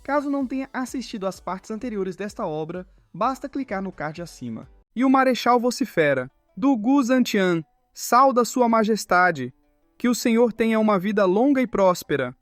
Caso não tenha assistido às partes anteriores desta obra, basta clicar no card acima. E o Marechal vocifera: Dugu Zantian, sauda sua majestade, que o senhor tenha uma vida longa e próspera.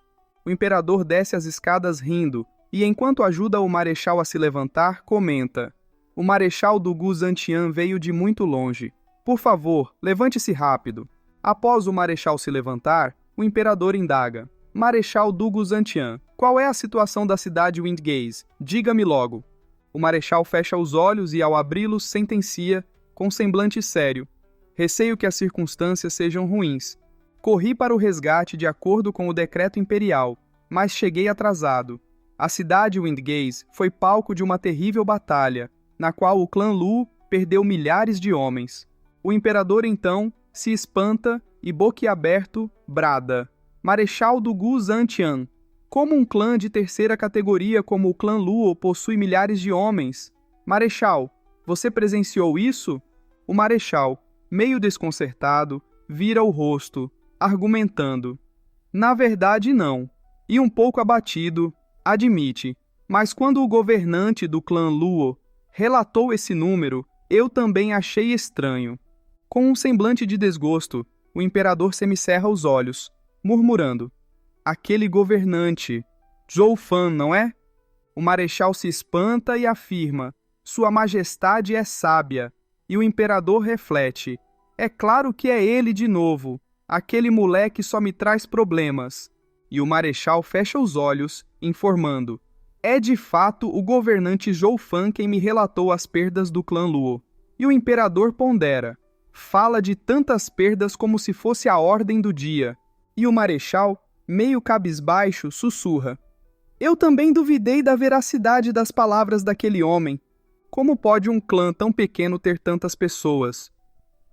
O imperador desce as escadas rindo, e enquanto ajuda o Marechal a se levantar, comenta: o Marechal Dugu Zantian veio de muito longe. Por favor, levante-se rápido. Após o Marechal se levantar, o imperador indaga: Marechal Dugu Zantian, qual é a situação da cidade Windgaze? Diga-me logo. O Marechal fecha os olhos e, ao abri-los, sentencia, com semblante sério: receio que as circunstâncias sejam ruins. Corri para o resgate de acordo com o decreto imperial, mas cheguei atrasado. A cidade Windgaze foi palco de uma terrível batalha, na qual o clã Lu perdeu milhares de homens. O imperador, então, se espanta e, boquiaberto, brada: Marechal Dugu Zantian, como um clã de terceira categoria como o clã Luo possui milhares de homens? Marechal, você presenciou isso? O Marechal, meio desconcertado, vira o rosto, argumentando: na verdade, não. E um pouco abatido, admite: mas quando o governante do clã Luo relatou esse número, eu também achei estranho. Com um semblante de desgosto, o imperador semicerra os olhos, murmurando: aquele governante, Zhou Fan, não é? O Marechal se espanta e afirma: Sua Majestade é sábia. E o imperador reflete: é claro que é ele de novo. Aquele moleque só me traz problemas. E o Marechal fecha os olhos, informando: é de fato o governante Zhou Fan quem me relatou as perdas do clã Luo. E o imperador pondera: fala de tantas perdas como se fosse a ordem do dia. E o Marechal, meio cabisbaixo, sussurra: eu também duvidei da veracidade das palavras daquele homem. Como pode um clã tão pequeno ter tantas pessoas?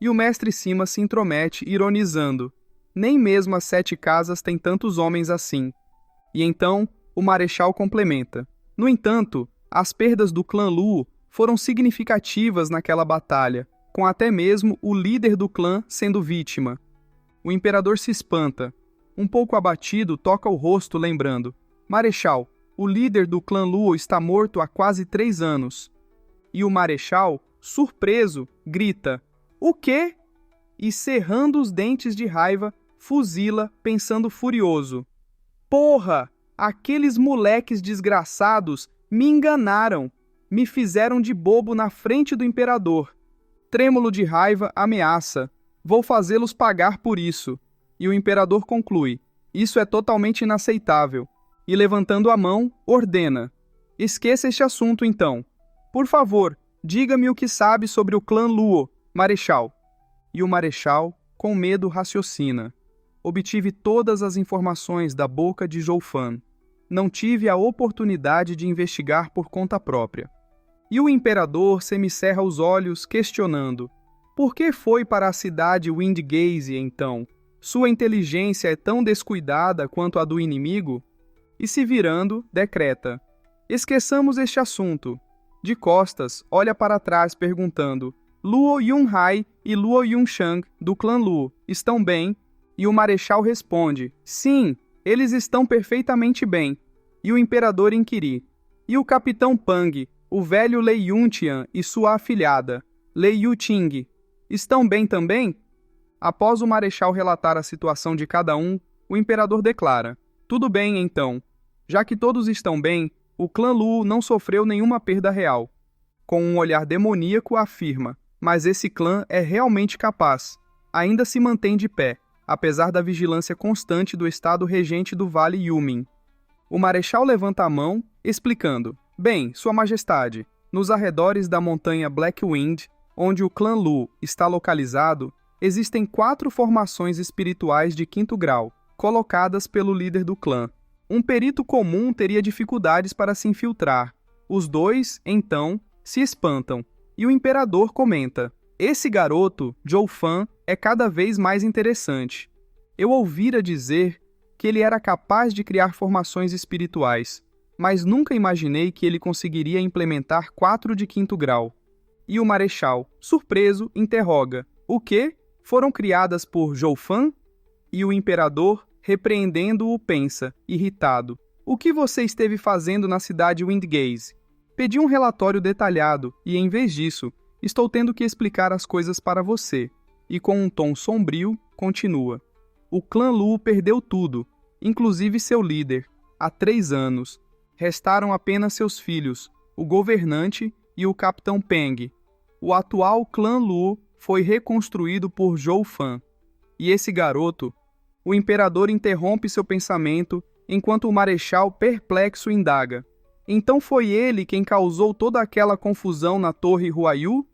E o mestre Sima se intromete, ironizando: nem mesmo as 7 casas têm tantos homens assim. E então, o Marechal complementa: no entanto, as perdas do clã Lu foram significativas naquela batalha, com até mesmo o líder do clã sendo vítima. O imperador se espanta. Um pouco abatido, toca o rosto, lembrando: Marechal, o líder do clã Luo está morto há quase 3 anos. E o Marechal, surpreso, grita: o quê? E, cerrando os dentes de raiva, fuzila, pensando furioso: porra! Aqueles moleques desgraçados me enganaram, me fizeram de bobo na frente do imperador. Trêmulo de raiva, ameaça: vou fazê-los pagar por isso. E o imperador conclui: isso é totalmente inaceitável. E, levantando a mão, ordena: esqueça este assunto, então. Por favor, diga-me o que sabe sobre o clã Luo, Marechal. E o Marechal, com medo, raciocina: obtive todas as informações da boca de Zhou Fan. Não tive a oportunidade de investigar por conta própria. E o imperador semicerra os olhos, questionando: por que foi para a cidade Windgaze, então? Sua inteligência é tão descuidada quanto a do inimigo? E, se virando, decreta: esqueçamos este assunto. De costas, olha para trás perguntando: Luo Yunhai e Luo Yunshang, do clã Lu, estão bem? E o Marechal responde: sim, eles estão perfeitamente bem. E o imperador inquire: e o capitão Pang, o velho Lei Yuntian e sua afilhada, Lei Yuting, estão bem também? Após o Marechal relatar a situação de cada um, o imperador declara: tudo bem, então. Já que todos estão bem, o clã Lu não sofreu nenhuma perda real. Com um olhar demoníaco, afirma: mas esse clã é realmente capaz. Ainda se mantém de pé, apesar da vigilância constante do estado regente do Vale Yumin. O Marechal levanta a mão, explicando: bem, Sua Majestade, nos arredores da montanha Blackwind, onde o clã Lu está localizado, existem 4 formações espirituais de 5º grau, colocadas pelo líder do clã. Um perito comum teria dificuldades para se infiltrar. Os 2, então, se espantam, e o imperador comenta: esse garoto, Zhou Fan, é cada vez mais interessante. Eu ouvira dizer que ele era capaz de criar formações espirituais, mas nunca imaginei que ele conseguiria implementar 4 de 5º grau. E o Marechal, surpreso, interroga: o quê? Foram criadas por Zhou Fan? E o imperador, repreendendo-o, pensa, irritado: O que você esteve fazendo na cidade Windgaze? Pedi um relatório detalhado e, em vez disso, estou tendo que explicar as coisas para você. E com um tom sombrio, continua. O clã Lu perdeu tudo, inclusive seu líder, há 3 anos. Restaram apenas seus filhos, o governante e o capitão Peng. O atual clã Lu foi reconstruído por Zhou Fan. E esse garoto... O imperador interrompe seu pensamento enquanto o marechal perplexo indaga. Então foi ele quem causou toda aquela confusão na Torre Huayu?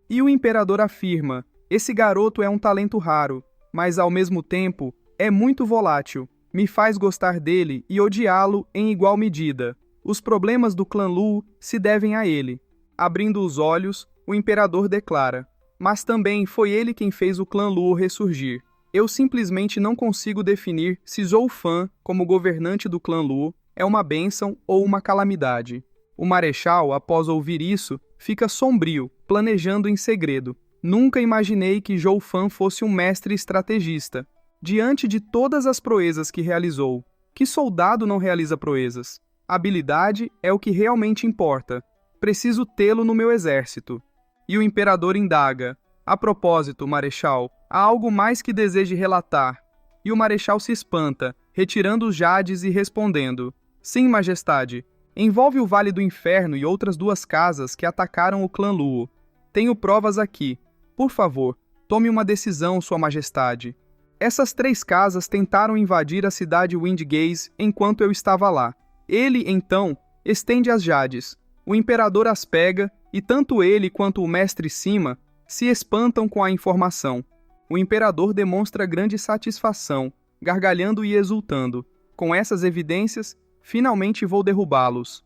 E o imperador afirma, esse garoto é um talento raro, mas ao mesmo tempo é muito volátil. Me faz gostar dele e odiá-lo em igual medida. Os problemas do clã Lu se devem a ele. Abrindo os olhos, o imperador declara, mas também foi ele quem fez o clã Lu ressurgir. Eu simplesmente não consigo definir se Zhou Fan, como governante do clã Lu, é uma bênção ou uma calamidade. O marechal, após ouvir isso, fica sombrio, planejando em segredo. Nunca imaginei que Zhou Fan fosse um mestre estrategista. Diante de todas as proezas que realizou, que soldado não realiza proezas? Habilidade é o que realmente importa. Preciso tê-lo no meu exército. E o imperador indaga. A propósito, marechal, há algo mais que deseje relatar. E o marechal se espanta, retirando os jades e respondendo. Sim, majestade. Envolve o Vale do Inferno e outras 2 casas que atacaram o clã Luo. Tenho provas aqui. Por favor, tome uma decisão, sua majestade. Essas 3 casas tentaram invadir a cidade Windgaze enquanto eu estava lá. Ele, então, estende as jades. O imperador as pega e tanto ele quanto o mestre Sima se espantam com a informação. O imperador demonstra grande satisfação, gargalhando e exultando. Com essas evidências, finalmente vou derrubá-los.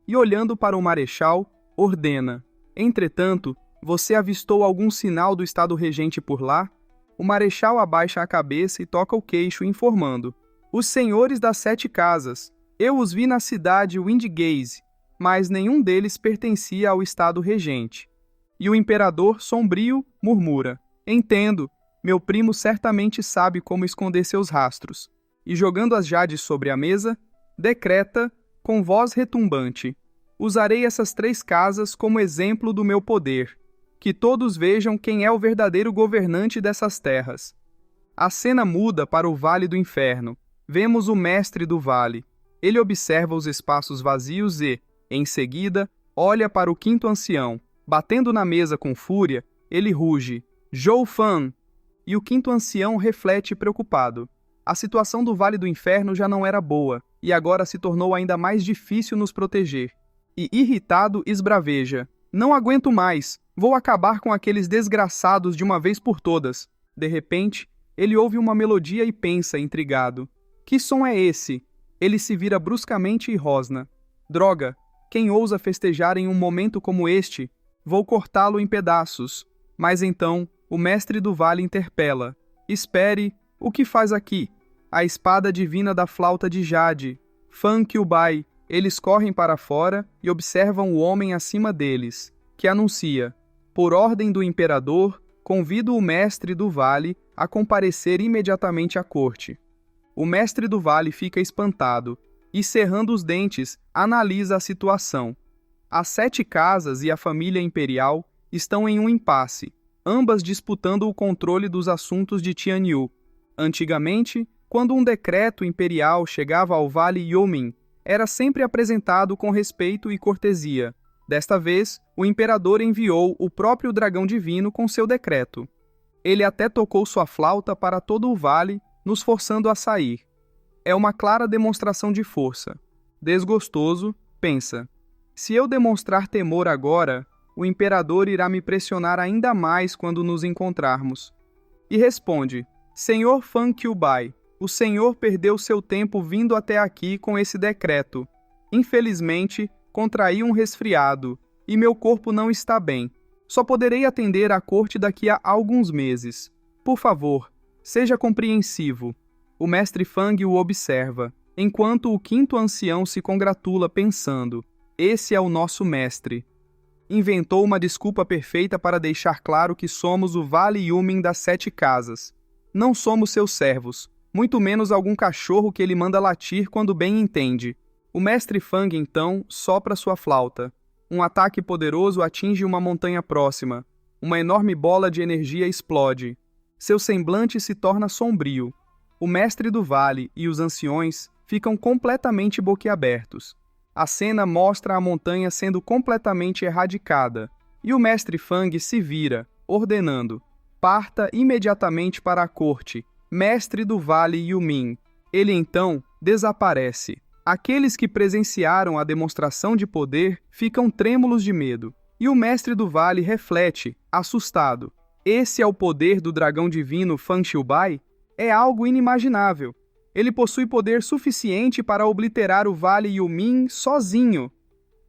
E olhando para o marechal, ordena. Entretanto, você avistou algum sinal do estado regente por lá? O marechal abaixa a cabeça e toca o queixo, informando. Os senhores das 7 casas. Eu os vi na cidade Windgaze, mas nenhum deles pertencia ao estado regente. E o imperador, sombrio, murmura. Entendo, meu primo certamente sabe como esconder seus rastros. E jogando as jades sobre a mesa, decreta, com voz retumbante. Usarei essas 3 casas como exemplo do meu poder. Que todos vejam quem é o verdadeiro governante dessas terras. A cena muda para o Vale do Inferno. Vemos o mestre do vale. Ele observa os espaços vazios e, em seguida, olha para o 5º ancião. Batendo na mesa com fúria, ele ruge. Zhou Fan! E o 5º ancião reflete preocupado. A situação do Vale do Inferno já não era boa, e agora se tornou ainda mais difícil nos proteger. E irritado esbraveja. Não aguento mais! Vou acabar com aqueles desgraçados de uma vez por todas. De repente, ele ouve uma melodia e pensa, intrigado. Que som é esse? Ele se vira bruscamente e rosna. Droga! Quem ousa festejar em um momento como este? Vou cortá-lo em pedaços. Mas então, o mestre do vale interpela. Espere, o que faz aqui? A espada divina da flauta de Jade. Fan Kyubai. Eles correm para fora e observam o homem acima deles, que anuncia. Por ordem do imperador, convido o mestre do vale a comparecer imediatamente à corte. O mestre do vale fica espantado e, cerrando os dentes, analisa a situação. As 7 casas e a família imperial estão em um impasse, ambas disputando o controle dos assuntos de Tianyu. Antigamente, quando um decreto imperial chegava ao Vale Yomin, era sempre apresentado com respeito e cortesia. Desta vez, o imperador enviou o próprio dragão divino com seu decreto. Ele até tocou sua flauta para todo o vale, nos forçando a sair. É uma clara demonstração de força. Desgostoso, pensa. Se eu demonstrar temor agora, o imperador irá me pressionar ainda mais quando nos encontrarmos. E responde, Senhor Fan Kyubai, o senhor perdeu seu tempo vindo até aqui com esse decreto. Infelizmente, contraí um resfriado, e meu corpo não está bem. Só poderei atender à corte daqui a alguns meses. Por favor, seja compreensivo. O mestre Fang o observa, enquanto o 5º ancião se congratula pensando, esse é o nosso mestre. Inventou uma desculpa perfeita para deixar claro que somos o Vale Yumin das 7 casas. Não somos seus servos, muito menos algum cachorro que ele manda latir quando bem entende. O mestre Fang, então, sopra sua flauta. Um ataque poderoso atinge uma montanha próxima. Uma enorme bola de energia explode. Seu semblante se torna sombrio. O mestre do vale e os anciões ficam completamente boquiabertos. A cena mostra a montanha sendo completamente erradicada, e o mestre Fang se vira, ordenando: parta imediatamente para a corte, mestre do vale Yumin. Ele então desaparece. Aqueles que presenciaram a demonstração de poder ficam trêmulos de medo, e o mestre do vale reflete, assustado. Esse é o poder do dragão divino Fan Xiubai? É algo inimaginável. Ele possui poder suficiente para obliterar o Vale Yumin sozinho.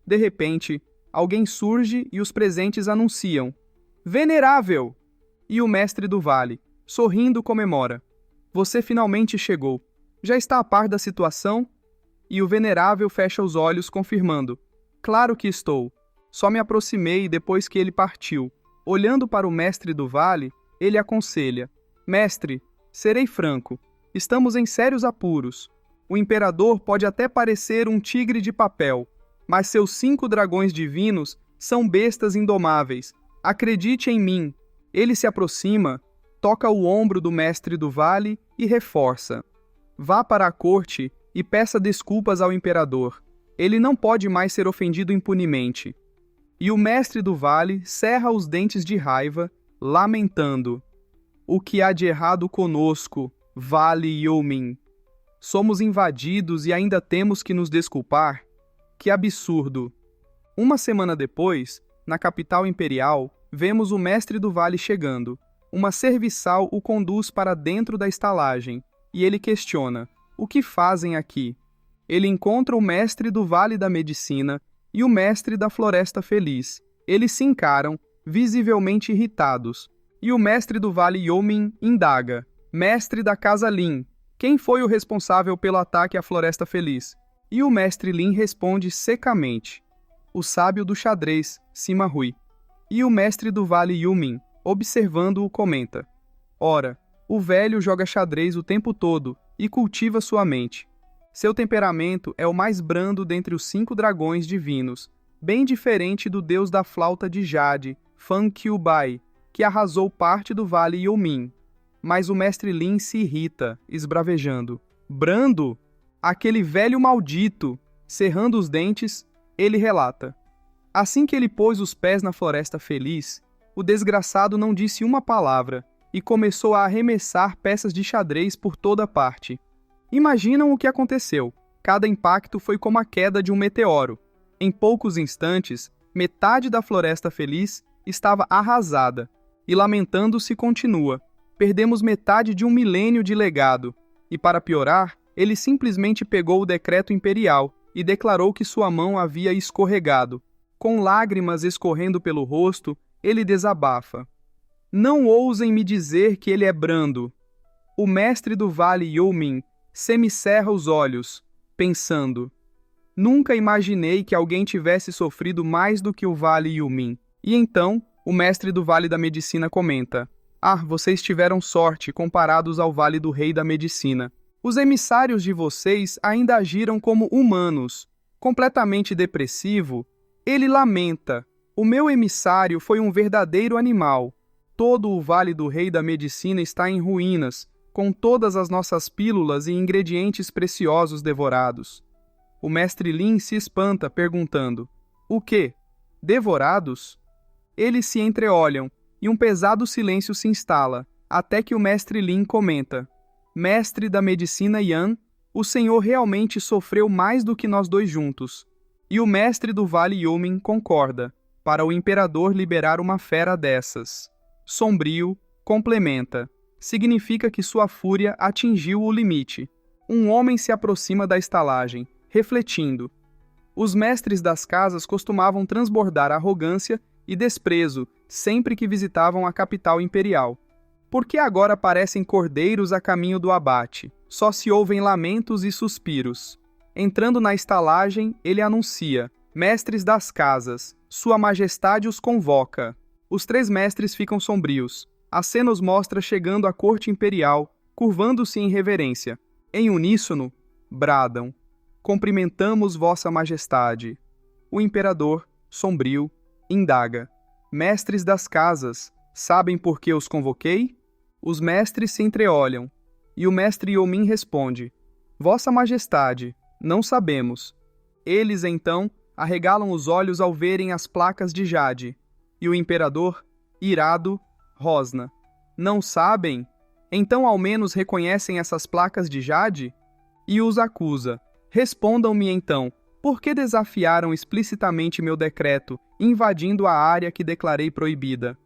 De repente, alguém surge e os presentes anunciam: Venerável! E o mestre do vale, sorrindo, comemora: Você finalmente chegou. Já está a par da situação? E o venerável fecha os olhos, confirmando: Claro que estou. Só me aproximei depois que ele partiu. Olhando para o mestre do vale, ele aconselha: Mestre, serei franco. Estamos em sérios apuros. O imperador pode até parecer um tigre de papel, mas seus 5 dragões divinos são bestas indomáveis. Acredite em mim. Ele se aproxima, toca o ombro do mestre do vale e reforça: Vá para a corte e peça desculpas ao imperador. Ele não pode mais ser ofendido impunemente. E o mestre do vale cerra os dentes de raiva, lamentando: O que há de errado conosco, Vale Yumin? Somos invadidos e ainda temos que nos desculpar? Que absurdo! Uma semana depois, na capital imperial, vemos o mestre do vale chegando. Uma serviçal o conduz para dentro da estalagem, e ele questiona: O que fazem aqui? Ele encontra o mestre do Vale da Medicina e o mestre da Floresta Feliz. Eles se encaram, visivelmente irritados, e o mestre do Vale Yumin indaga: Mestre da Casa Lin, quem foi o responsável pelo ataque à Floresta Feliz? E o mestre Lin responde secamente: O sábio do xadrez, Sima Hui. E o mestre do Vale Yumin, observando-o, comenta: Ora, o velho joga xadrez o tempo todo e cultiva sua mente. Seu temperamento é o mais brando dentre os 5 dragões divinos, bem diferente do deus da flauta de jade, Fan Qiubai, que arrasou parte do Vale Yumin. Mas o mestre Lin se irrita, esbravejando: Brando? Aquele velho maldito! Cerrando os dentes, ele relata: Assim que ele pôs os pés na Floresta Feliz, o desgraçado não disse uma palavra e começou a arremessar peças de xadrez por toda parte. Imaginam o que aconteceu. Cada impacto foi como a queda de um meteoro. Em poucos instantes, metade da Floresta Feliz estava arrasada, e lamentando-se continua: Perdemos metade de um milênio de legado. E para piorar, ele simplesmente pegou o decreto imperial e declarou que sua mão havia escorregado. Com lágrimas escorrendo pelo rosto, ele desabafa: Não ousem me dizer que ele é brando. O mestre do Vale Yumin semicerra os olhos, pensando: Nunca imaginei que alguém tivesse sofrido mais do que o Vale Yumin. E então, o mestre do Vale da Medicina comenta: vocês tiveram sorte comparados ao Vale do Rei da Medicina. Os emissários de vocês ainda agiram como humanos. Completamente depressivo, ele lamenta: O meu emissário foi um verdadeiro animal. Todo o Vale do Rei da Medicina está em ruínas, com todas as nossas pílulas e ingredientes preciosos devorados. O mestre Lin se espanta, perguntando: O quê? Devorados? Eles se entreolham, e um pesado silêncio se instala, até que o mestre Lin comenta: Mestre da Medicina Yan, o senhor realmente sofreu mais do que nós dois juntos. E o mestre do Vale Yumin concorda, para o imperador liberar uma fera dessas. Sombrio, complementa: Significa que sua fúria atingiu o limite. Um homem se aproxima da estalagem, refletindo. Os mestres das casas costumavam transbordar arrogância e desprezo sempre que visitavam a capital imperial. Por que agora parecem cordeiros a caminho do abate? Só se ouvem lamentos e suspiros. Entrando na estalagem, ele anuncia: Mestres das casas, Sua Majestade os convoca. Os 3 mestres ficam sombrios. A cena os mostra chegando à corte imperial, curvando-se em reverência. Em uníssono, bradam: Cumprimentamos Vossa Majestade. O imperador, sombrio, indaga: Mestres das casas, sabem por que os convoquei? Os mestres se entreolham, e o mestre Yomin responde: Vossa Majestade, não sabemos. Eles, então, arregalam os olhos ao verem as placas de jade, e o imperador, irado, rosna: Não sabem? Então ao menos reconhecem essas placas de jade? E os acusa: Respondam-me então, por que desafiaram explicitamente meu decreto, invadindo a área que declarei proibida?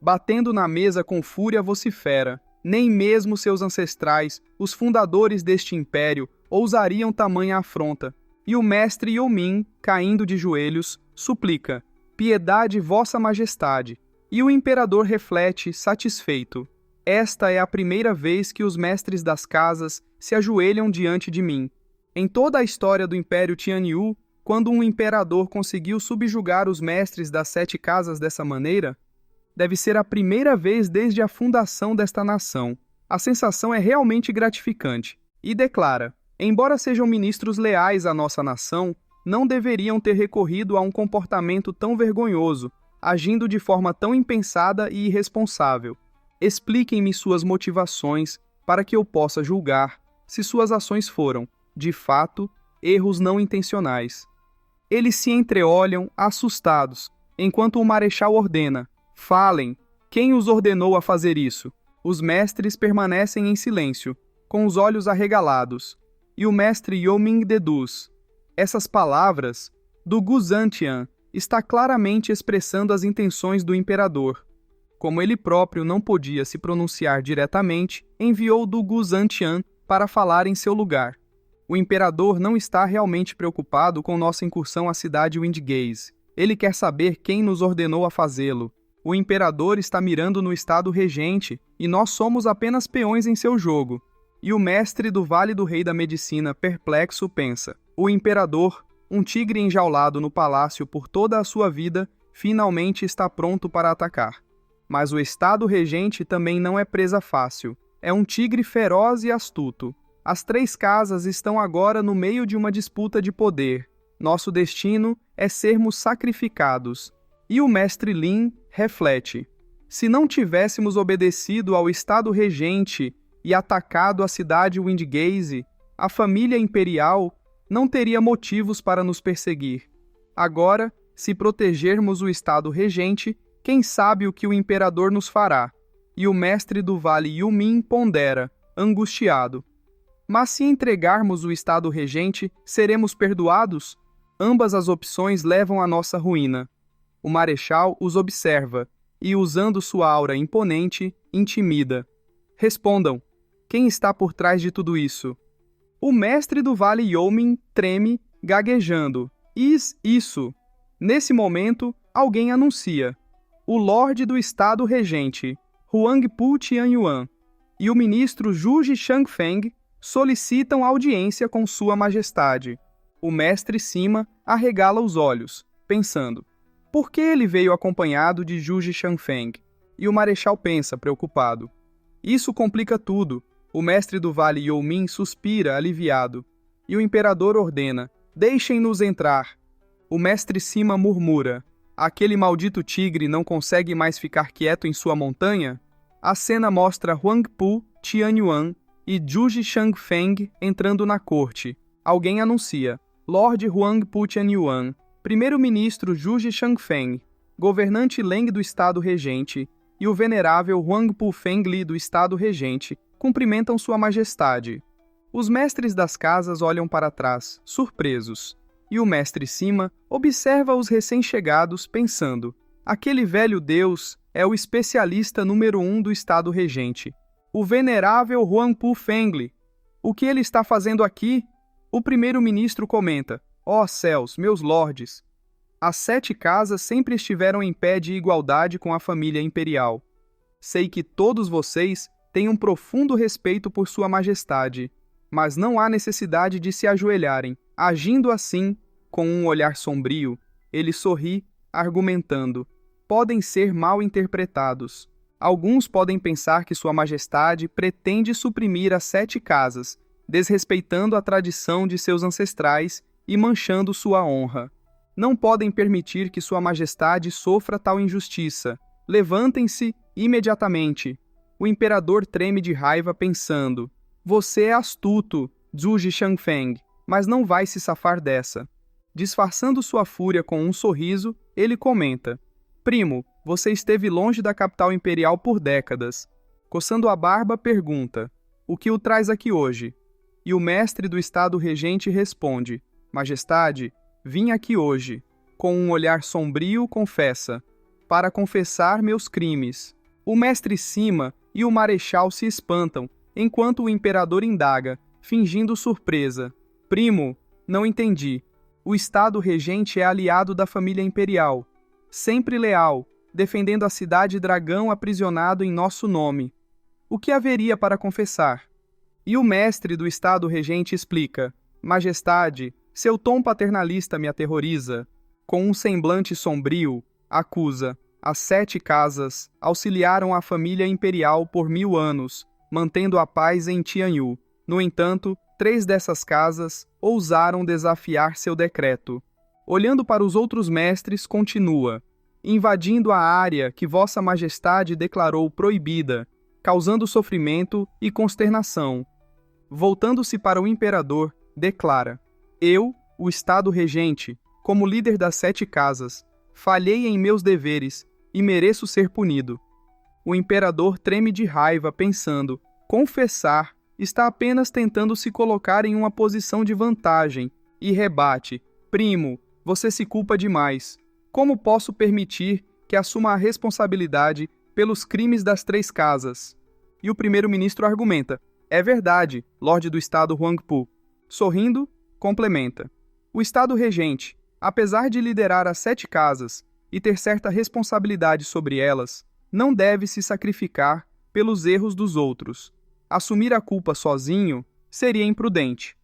Batendo na mesa com fúria vocifera: Nem mesmo seus ancestrais, os fundadores deste império, ousariam tamanha afronta. E o mestre Yomin, caindo de joelhos, suplica: Piedade, Vossa Majestade. E o imperador reflete, satisfeito: Esta é a primeira vez que os mestres das casas se ajoelham diante de mim. Em toda a história do Império Tianyu, quando um imperador conseguiu subjugar os mestres das 7 casas dessa maneira, deve ser a primeira vez desde a fundação desta nação. A sensação é realmente gratificante. E declara: Embora sejam ministros leais à nossa nação, não deveriam ter recorrido a um comportamento tão vergonhoso, agindo de forma tão impensada e irresponsável. Expliquem-me suas motivações para que eu possa julgar se suas ações foram, de fato, erros não intencionais. Eles se entreolham, assustados, enquanto o marechal ordena: Falem, quem os ordenou a fazer isso? Os mestres permanecem em silêncio, com os olhos arregalados, e o mestre Yomin deduz: Essas palavras, do Guzantian, está claramente expressando as intenções do imperador. Como ele próprio não podia se pronunciar diretamente, enviou do Guzantian para falar em seu lugar. O imperador não está realmente preocupado com nossa incursão à cidade Windgaze. Ele quer saber quem nos ordenou a fazê-lo. O imperador está mirando no estado regente, e nós somos apenas peões em seu jogo. E o mestre do Vale do Rei da Medicina, perplexo, pensa: O imperador, um tigre enjaulado no palácio por toda a sua vida, finalmente está pronto para atacar. Mas o estado regente também não é presa fácil. É um tigre feroz e astuto. As 3 casas estão agora no meio de uma disputa de poder. Nosso destino é sermos sacrificados. E o mestre Lin reflete: Se não tivéssemos obedecido ao estado regente e atacado a cidade Windgaze, a família imperial não teria motivos para nos perseguir. Agora, se protegermos o estado regente, quem sabe o que o imperador nos fará? E o mestre do Vale Yumin pondera, angustiado: Mas se entregarmos o estado regente, seremos perdoados? Ambas as opções levam à nossa ruína. O marechal os observa e, usando sua aura imponente, intimida. Respondam: Quem está por trás de tudo isso? O mestre do Vale Yomin treme, gaguejando: Isso! Nesse momento, alguém anuncia: O Lorde do Estado Regente, Huangpu Tianyuan, e o ministro Zhuge Shangfeng solicitam audiência com Sua Majestade. O mestre Sima arregala os olhos, pensando: Por que ele veio acompanhado de Zhuge Shangfeng? E o marechal pensa, preocupado: Isso complica tudo. O mestre do Vale Yomin suspira, aliviado. E o imperador ordena: Deixem-nos entrar. O mestre Sima murmura: Aquele maldito tigre não consegue mais ficar quieto em sua montanha? A cena mostra Huangpu Tianyuan e Zhuge Shangfeng entrando na corte. Alguém anuncia: Lorde Huangpu Tianyuan, primeiro-ministro Zhuge Shangfeng, governante Leng do Estado Regente, e o venerável Huangpu Fengli do Estado Regente cumprimentam Sua Majestade. Os mestres das casas olham para trás, surpresos, e o mestre Sima observa os recém-chegados pensando: Aquele velho deus é o especialista número 1 do Estado Regente. O venerável Huangpu Fengli. O que ele está fazendo aqui? O primeiro-ministro comenta: Ó céus, meus lordes! As 7 casas sempre estiveram em pé de igualdade com a família imperial. Sei que todos vocês têm um profundo respeito por Sua Majestade, mas não há necessidade de se ajoelharem. Agindo assim, com um olhar sombrio, ele sorri, argumentando: Podem ser mal interpretados. Alguns podem pensar que Sua Majestade pretende suprimir as 7 casas, desrespeitando a tradição de seus ancestrais e manchando sua honra. Não podem permitir que Sua Majestade sofra tal injustiça. Levantem-se imediatamente. O imperador treme de raiva pensando: você é astuto, Zhu Shangfeng, mas não vai se safar dessa. Disfarçando sua fúria com um sorriso, ele comenta: primo, você esteve longe da capital imperial por décadas. Coçando a barba, pergunta: o que o traz aqui hoje? E o mestre do Estado Regente responde: Majestade, vim aqui hoje. Com um olhar sombrio, confessa: para confessar meus crimes. O mestre Sima e o marechal se espantam, enquanto o imperador indaga, fingindo surpresa: primo, não entendi. O Estado Regente é aliado da família imperial, sempre leal, defendendo a cidade dragão aprisionado em nosso nome. O que haveria para confessar? E o mestre do Estado Regente explica: Majestade, seu tom paternalista me aterroriza. Com um semblante sombrio, acusa: as 7 casas auxiliaram a família imperial por 1000 anos, mantendo a paz em Tianyu. No entanto, 3 dessas casas ousaram desafiar seu decreto. Olhando para os outros mestres, continua: invadindo a área que Vossa Majestade declarou proibida, causando sofrimento e consternação. Voltando-se para o imperador, declara: eu, o Estado Regente, como líder das 7 casas, falhei em meus deveres e mereço ser punido. O imperador treme de raiva pensando: confessar, está apenas tentando se colocar em uma posição de vantagem, e rebate: primo, você se culpa demais. Como posso permitir que assuma a responsabilidade pelos crimes das 3 casas? E o primeiro-ministro argumenta: é verdade, Lorde do Estado Huangpu. Sorrindo, complementa: o Estado Regente, apesar de liderar as 7 casas e ter certa responsabilidade sobre elas, não deve se sacrificar pelos erros dos outros. Assumir a culpa sozinho seria imprudente.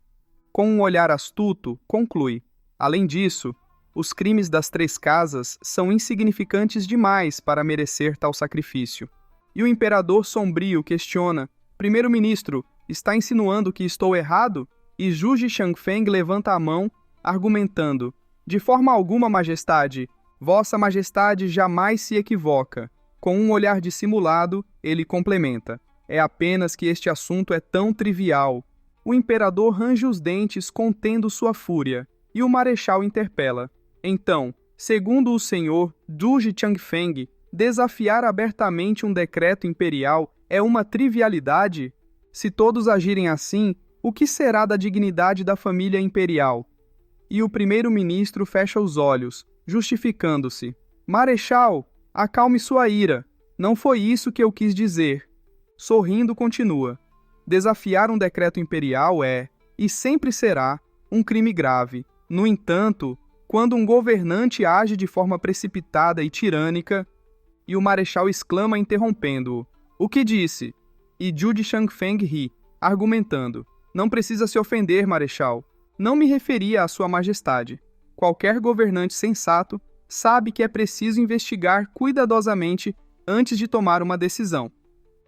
Com um olhar astuto, conclui: além disso, os crimes das 3 casas são insignificantes demais para merecer tal sacrifício. E o imperador sombrio questiona: primeiro-ministro, está insinuando que estou errado? E Zhu Shangfeng levanta a mão, argumentando: de forma alguma, Majestade, Vossa Majestade jamais se equivoca. Com um olhar dissimulado, ele complementa: é apenas que este assunto é tão trivial. O imperador range os dentes, contendo sua fúria, e o marechal interpela: então, segundo o senhor Zhu Shangfeng, desafiar abertamente um decreto imperial é uma trivialidade? Se todos agirem assim, o que será da dignidade da família imperial? E o primeiro-ministro fecha os olhos, justificando-se: Marechal, acalme sua ira. Não foi isso que eu quis dizer. Sorrindo, continua: desafiar um decreto imperial é, e sempre será, um crime grave. No entanto, quando um governante age de forma precipitada e tirânica... E o marechal exclama, interrompendo-o: o que disse? E Zhu Shangfeng ri, argumentando: não precisa se ofender, marechal. Não me referia à Sua Majestade. Qualquer governante sensato sabe que é preciso investigar cuidadosamente antes de tomar uma decisão.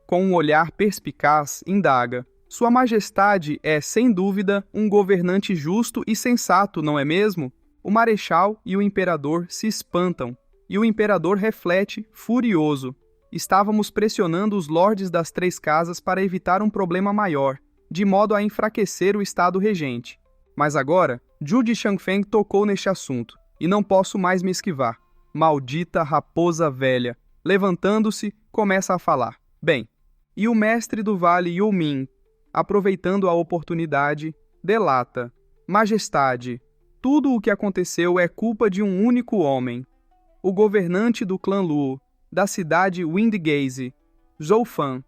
Com um olhar perspicaz, indaga: Sua Majestade é, sem dúvida, um governante justo e sensato, não é mesmo? O marechal e o imperador se espantam, e o imperador reflete, furioso: estávamos pressionando os lordes das 3 casas para evitar um problema maior, de modo a enfraquecer o Estado Regente. Mas agora, Zhu Shangfeng tocou neste assunto, e não posso mais me esquivar. Maldita raposa velha! Levantando-se, começa a falar: bem, e o mestre do vale Yumin, aproveitando a oportunidade, delata: Majestade, tudo o que aconteceu é culpa de um único homem, o governante do clã Luo, da cidade Windgaze, Zhou Fan.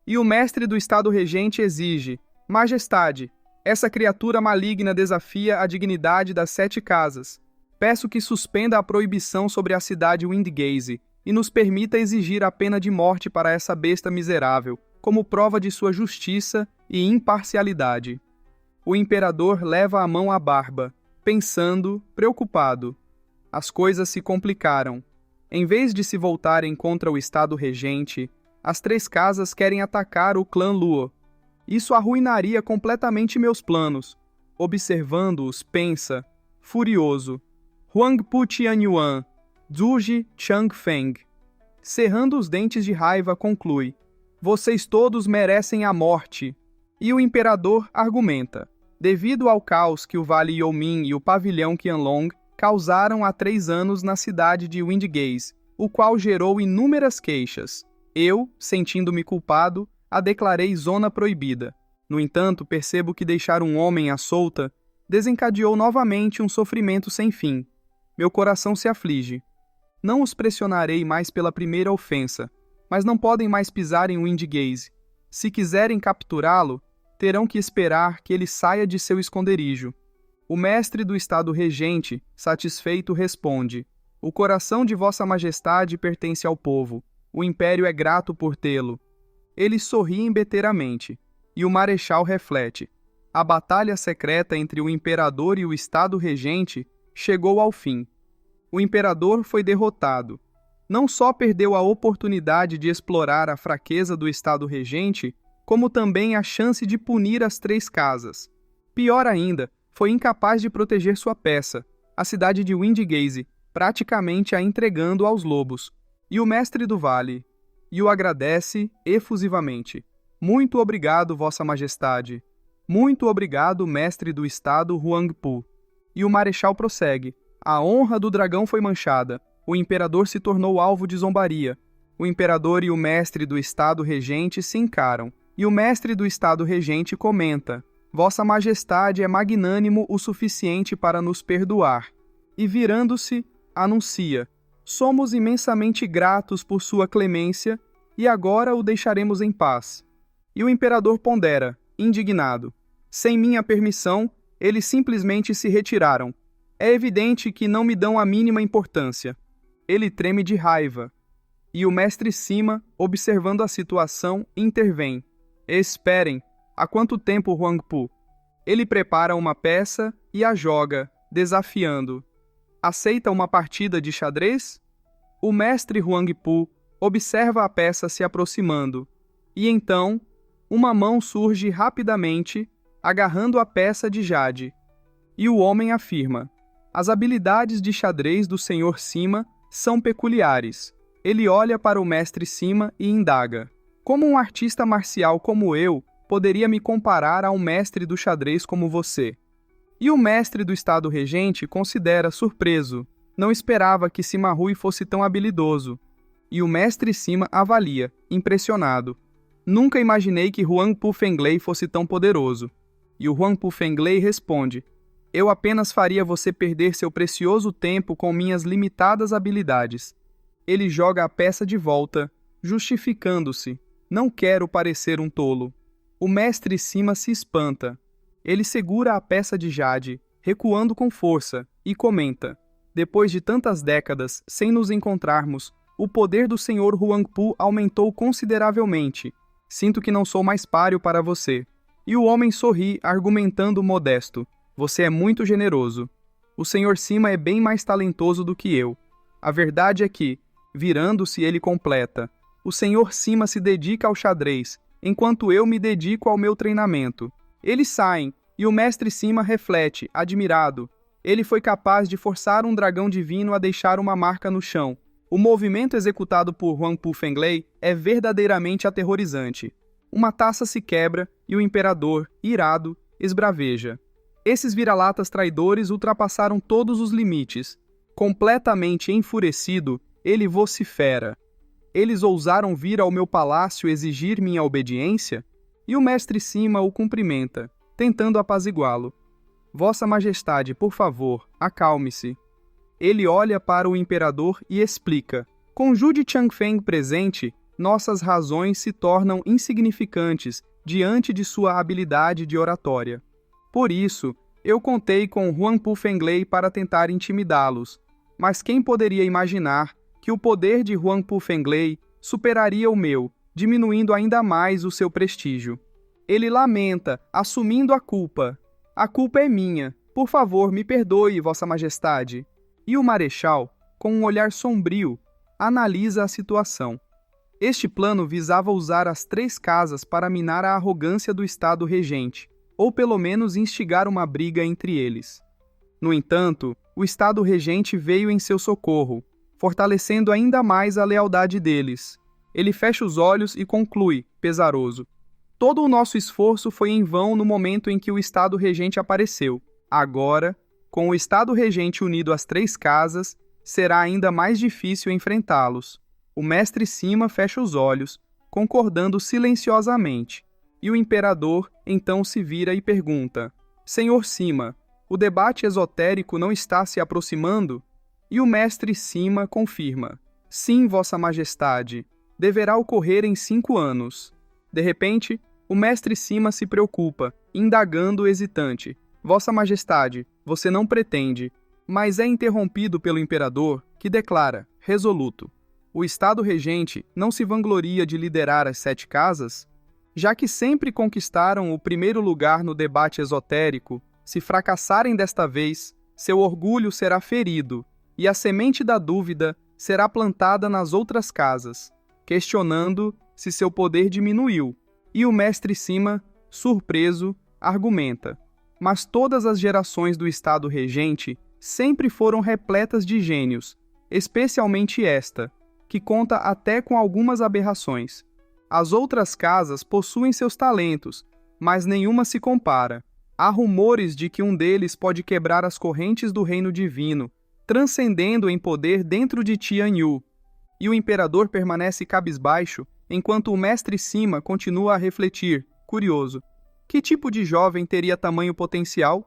E o mestre do Estado Regente exige: Majestade, essa criatura maligna desafia a dignidade das 7 casas. Peço que suspenda a proibição sobre a cidade Windgaze e nos permita exigir a pena de morte para essa besta miserável, como prova de sua justiça e imparcialidade. O imperador leva a mão à barba, pensando, preocupado. As coisas se complicaram. Em vez de se voltarem contra o Estado Regente, as 3 casas querem atacar o clã Luo. Isso arruinaria completamente meus planos. Observando-os, pensa, furioso. Huangpu Tianyuan, Zhuji Changfeng. Cerrando os dentes de raiva, conclui: vocês todos merecem a morte. E o imperador argumenta: devido ao caos que o Vale Youmin e o pavilhão Qianlong causaram há 3 anos na cidade de Windgaze, o qual gerou inúmeras queixas, eu, sentindo-me culpado, a declarei zona proibida. No entanto, percebo que deixar um homem à solta desencadeou novamente um sofrimento sem fim. Meu coração se aflige. Não os pressionarei mais pela primeira ofensa, mas não podem mais pisar em Windgaze. Se quiserem capturá-lo, terão que esperar que ele saia de seu esconderijo. O mestre do Estado Regente, satisfeito, responde: o coração de Vossa Majestade pertence ao povo. O Império é grato por tê-lo. Eles sorriem beteramente, e o Marechal reflete: a batalha secreta entre o Imperador e o Estado Regente chegou ao fim. O Imperador foi derrotado. Não só perdeu a oportunidade de explorar a fraqueza do Estado Regente, como também a chance de punir as 3 casas. Pior ainda, foi incapaz de proteger sua peça, a cidade de Windgaze, praticamente a entregando aos lobos. E o mestre do vale e o agradece efusivamente. Muito obrigado, Vossa Majestade. Muito obrigado, mestre do Estado Huangpu. E o Marechal prossegue: a honra do dragão foi manchada. O imperador se tornou alvo de zombaria. O imperador e o mestre do Estado Regente se encaram. E o mestre do Estado Regente comenta: Vossa Majestade é magnânimo o suficiente para nos perdoar. E virando-se, anuncia: somos imensamente gratos por sua clemência e agora o deixaremos em paz. E o imperador pondera, indignado: sem minha permissão, eles simplesmente se retiraram. É evidente que não me dão a mínima importância. Ele treme de raiva. E o mestre Sima, observando a situação, intervém: esperem, há quanto tempo, Huangpu? Ele prepara uma peça e a joga, desafiando: aceita uma partida de xadrez? O mestre Huangpu observa a peça se aproximando, e então, uma mão surge rapidamente, agarrando a peça de jade. E o homem afirma: as habilidades de xadrez do Sr. Sima são peculiares. Ele olha para o mestre Sima e indaga: como um artista marcial como eu poderia me comparar a um mestre do xadrez como você? E o mestre do Estado Regente considera surpreso. Não esperava que Sima Rui fosse tão habilidoso. E o mestre Sima avalia, impressionado: nunca imaginei que Huangpu Fenglei fosse tão poderoso. E o Huangpu Fenglei responde: eu apenas faria você perder seu precioso tempo com minhas limitadas habilidades. Ele joga a peça de volta, justificando-se: não quero parecer um tolo. O mestre Sima se espanta. Ele segura a peça de jade, recuando com força, e comenta: depois de tantas décadas sem nos encontrarmos, o poder do Sr. Huangpu aumentou consideravelmente. Sinto que não sou mais páreo para você. E o homem sorri, argumentando modesto: você é muito generoso. O Sr. Sima é bem mais talentoso do que eu. A verdade é que, virando-se, ele completa: o Sr. Sima se dedica ao xadrez, enquanto eu me dedico ao meu treinamento. Eles saem, e o mestre Sima reflete, admirado: ele foi capaz de forçar um dragão divino a deixar uma marca no chão. O movimento executado por Huangpu Fenglei é verdadeiramente aterrorizante. Uma taça se quebra e o imperador, irado, esbraveja: esses vira-latas traidores ultrapassaram todos os limites. Completamente enfurecido, ele vocifera: eles ousaram vir ao meu palácio exigir minha obediência? E o mestre Sima o cumprimenta, tentando apaziguá-lo: Vossa Majestade, por favor, acalme-se. Ele olha para o imperador e explica: com Zhu de Changfeng presente, nossas razões se tornam insignificantes diante de sua habilidade de oratória. Por isso, eu contei com Huangpu Fenglei para tentar intimidá-los. Mas quem poderia imaginar que o poder de Huangpu Fenglei superaria o meu, diminuindo ainda mais o seu prestígio? Ele lamenta, assumindo a culpa: a culpa é minha. Por favor, me perdoe, Vossa Majestade. E o Marechal, com um olhar sombrio, analisa a situação. Este plano visava usar as 3 casas para minar a arrogância do Estado regente, ou pelo menos instigar uma briga entre eles. No entanto, o Estado regente veio em seu socorro, fortalecendo ainda mais a lealdade deles. Ele fecha os olhos e conclui, pesaroso: todo o nosso esforço foi em vão no momento em que o Estado regente apareceu. Agora, com o Estado regente unido às 3 casas, será ainda mais difícil enfrentá-los. O mestre Sima fecha os olhos, concordando silenciosamente. E o imperador então se vira e pergunta: Senhor Sima, o debate esotérico não está se aproximando? E o mestre Sima confirma: sim, Vossa Majestade, deverá ocorrer em 5 anos. De repente, o mestre Sima se preocupa, indagando hesitante: Vossa Majestade, você não pretende, mas é interrompido pelo imperador, que declara, resoluto: o Estado regente não se vangloria de liderar as 7 casas? Já que sempre conquistaram o primeiro lugar no debate esotérico, se fracassarem desta vez, seu orgulho será ferido, e a semente da dúvida será plantada nas outras casas, questionando se seu poder diminuiu. E o mestre Sima, surpreso, argumenta: mas todas as gerações do Estado regente sempre foram repletas de gênios, especialmente esta, que conta até com algumas aberrações. As outras casas possuem seus talentos, mas nenhuma se compara. Há rumores de que um deles pode quebrar as correntes do reino divino, transcendendo em poder dentro de Tianyu. E o imperador permanece cabisbaixo, enquanto o mestre Sima continua a refletir, curioso. Que tipo de jovem teria tamanho potencial?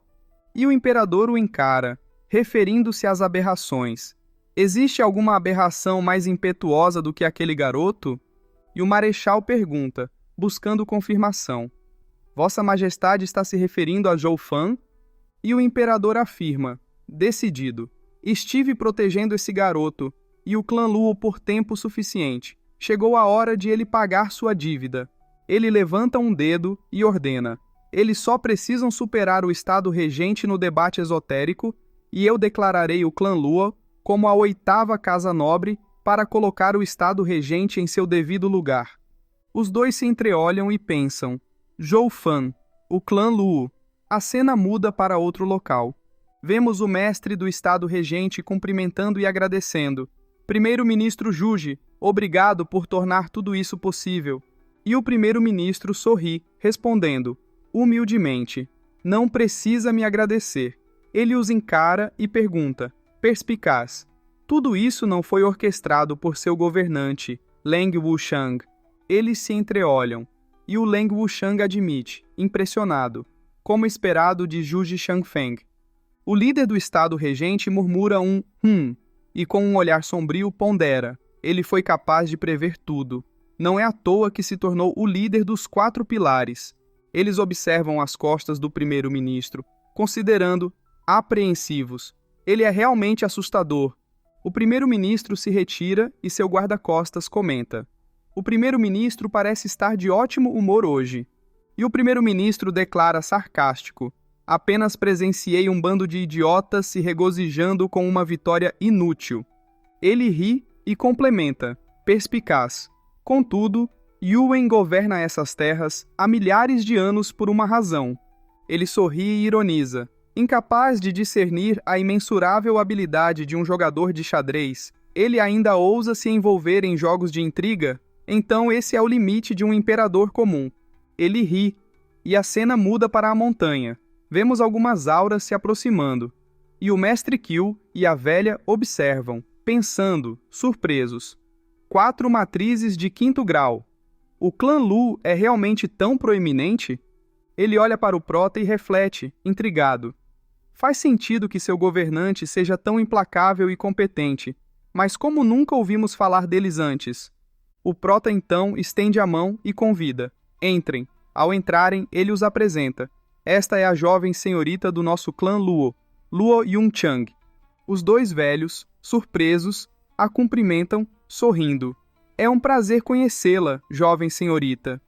E o imperador o encara, referindo-se às aberrações. Existe alguma aberração mais impetuosa do que aquele garoto? E o marechal pergunta, buscando confirmação: Vossa Majestade está se referindo a Zhou Fan? E o imperador afirma, decidido: estive protegendo esse garoto e o clã Luo por tempo suficiente. Chegou a hora de ele pagar sua dívida. Ele levanta um dedo e ordena: eles só precisam superar o Estado regente no debate esotérico e eu declararei o clã Luo como a 8ª casa nobre para colocar o Estado regente em seu devido lugar. Os dois se entreolham e pensam: Zhou Fan, o clã Luo. A cena muda para outro local. Vemos o mestre do Estado regente cumprimentando e agradecendo. Primeiro-ministro Juji, obrigado por tornar tudo isso possível. E o primeiro-ministro sorri, respondendo, humildemente: não precisa me agradecer. Ele os encara e pergunta, perspicaz: tudo isso não foi orquestrado por seu governante, Leng Wushang? Eles se entreolham, e o Leng Wushang admite, impressionado, como esperado de Juji Shangfeng. O líder do Estado regente murmura um e com um olhar sombrio pondera: ele foi capaz de prever tudo. Não é à toa que se tornou o líder dos 4 pilares. Eles observam as costas do primeiro-ministro, considerando apreensivos. Ele é realmente assustador. O primeiro-ministro se retira e seu guarda-costas comenta: o primeiro-ministro parece estar de ótimo humor hoje. E o primeiro-ministro declara sarcástico: apenas presenciei um bando de idiotas se regozijando com uma vitória inútil. Ele ri e complementa, perspicaz: contudo, Yuen governa essas terras há milhares de anos por uma razão. Ele sorri e ironiza: incapaz de discernir a imensurável habilidade de um jogador de xadrez, ele ainda ousa se envolver em jogos de intriga? Então esse é o limite de um imperador comum. Ele ri, e a cena muda para a montanha. Vemos algumas auras se aproximando, e o mestre Qiu e a velha observam, pensando, surpresos. 4 matrizes de 5º grau. O clã Lu é realmente tão proeminente? Ele olha para o prota e reflete, intrigado. Faz sentido que seu governante seja tão implacável e competente, mas como nunca ouvimos falar deles antes? O prota então estende a mão e convida. Entrem. Ao entrarem, ele os apresenta. Esta é a jovem senhorita do nosso clã Luo, Luo Yunchang. Os 2 velhos, surpresos, a cumprimentam, sorrindo. É um prazer conhecê-la, jovem senhorita.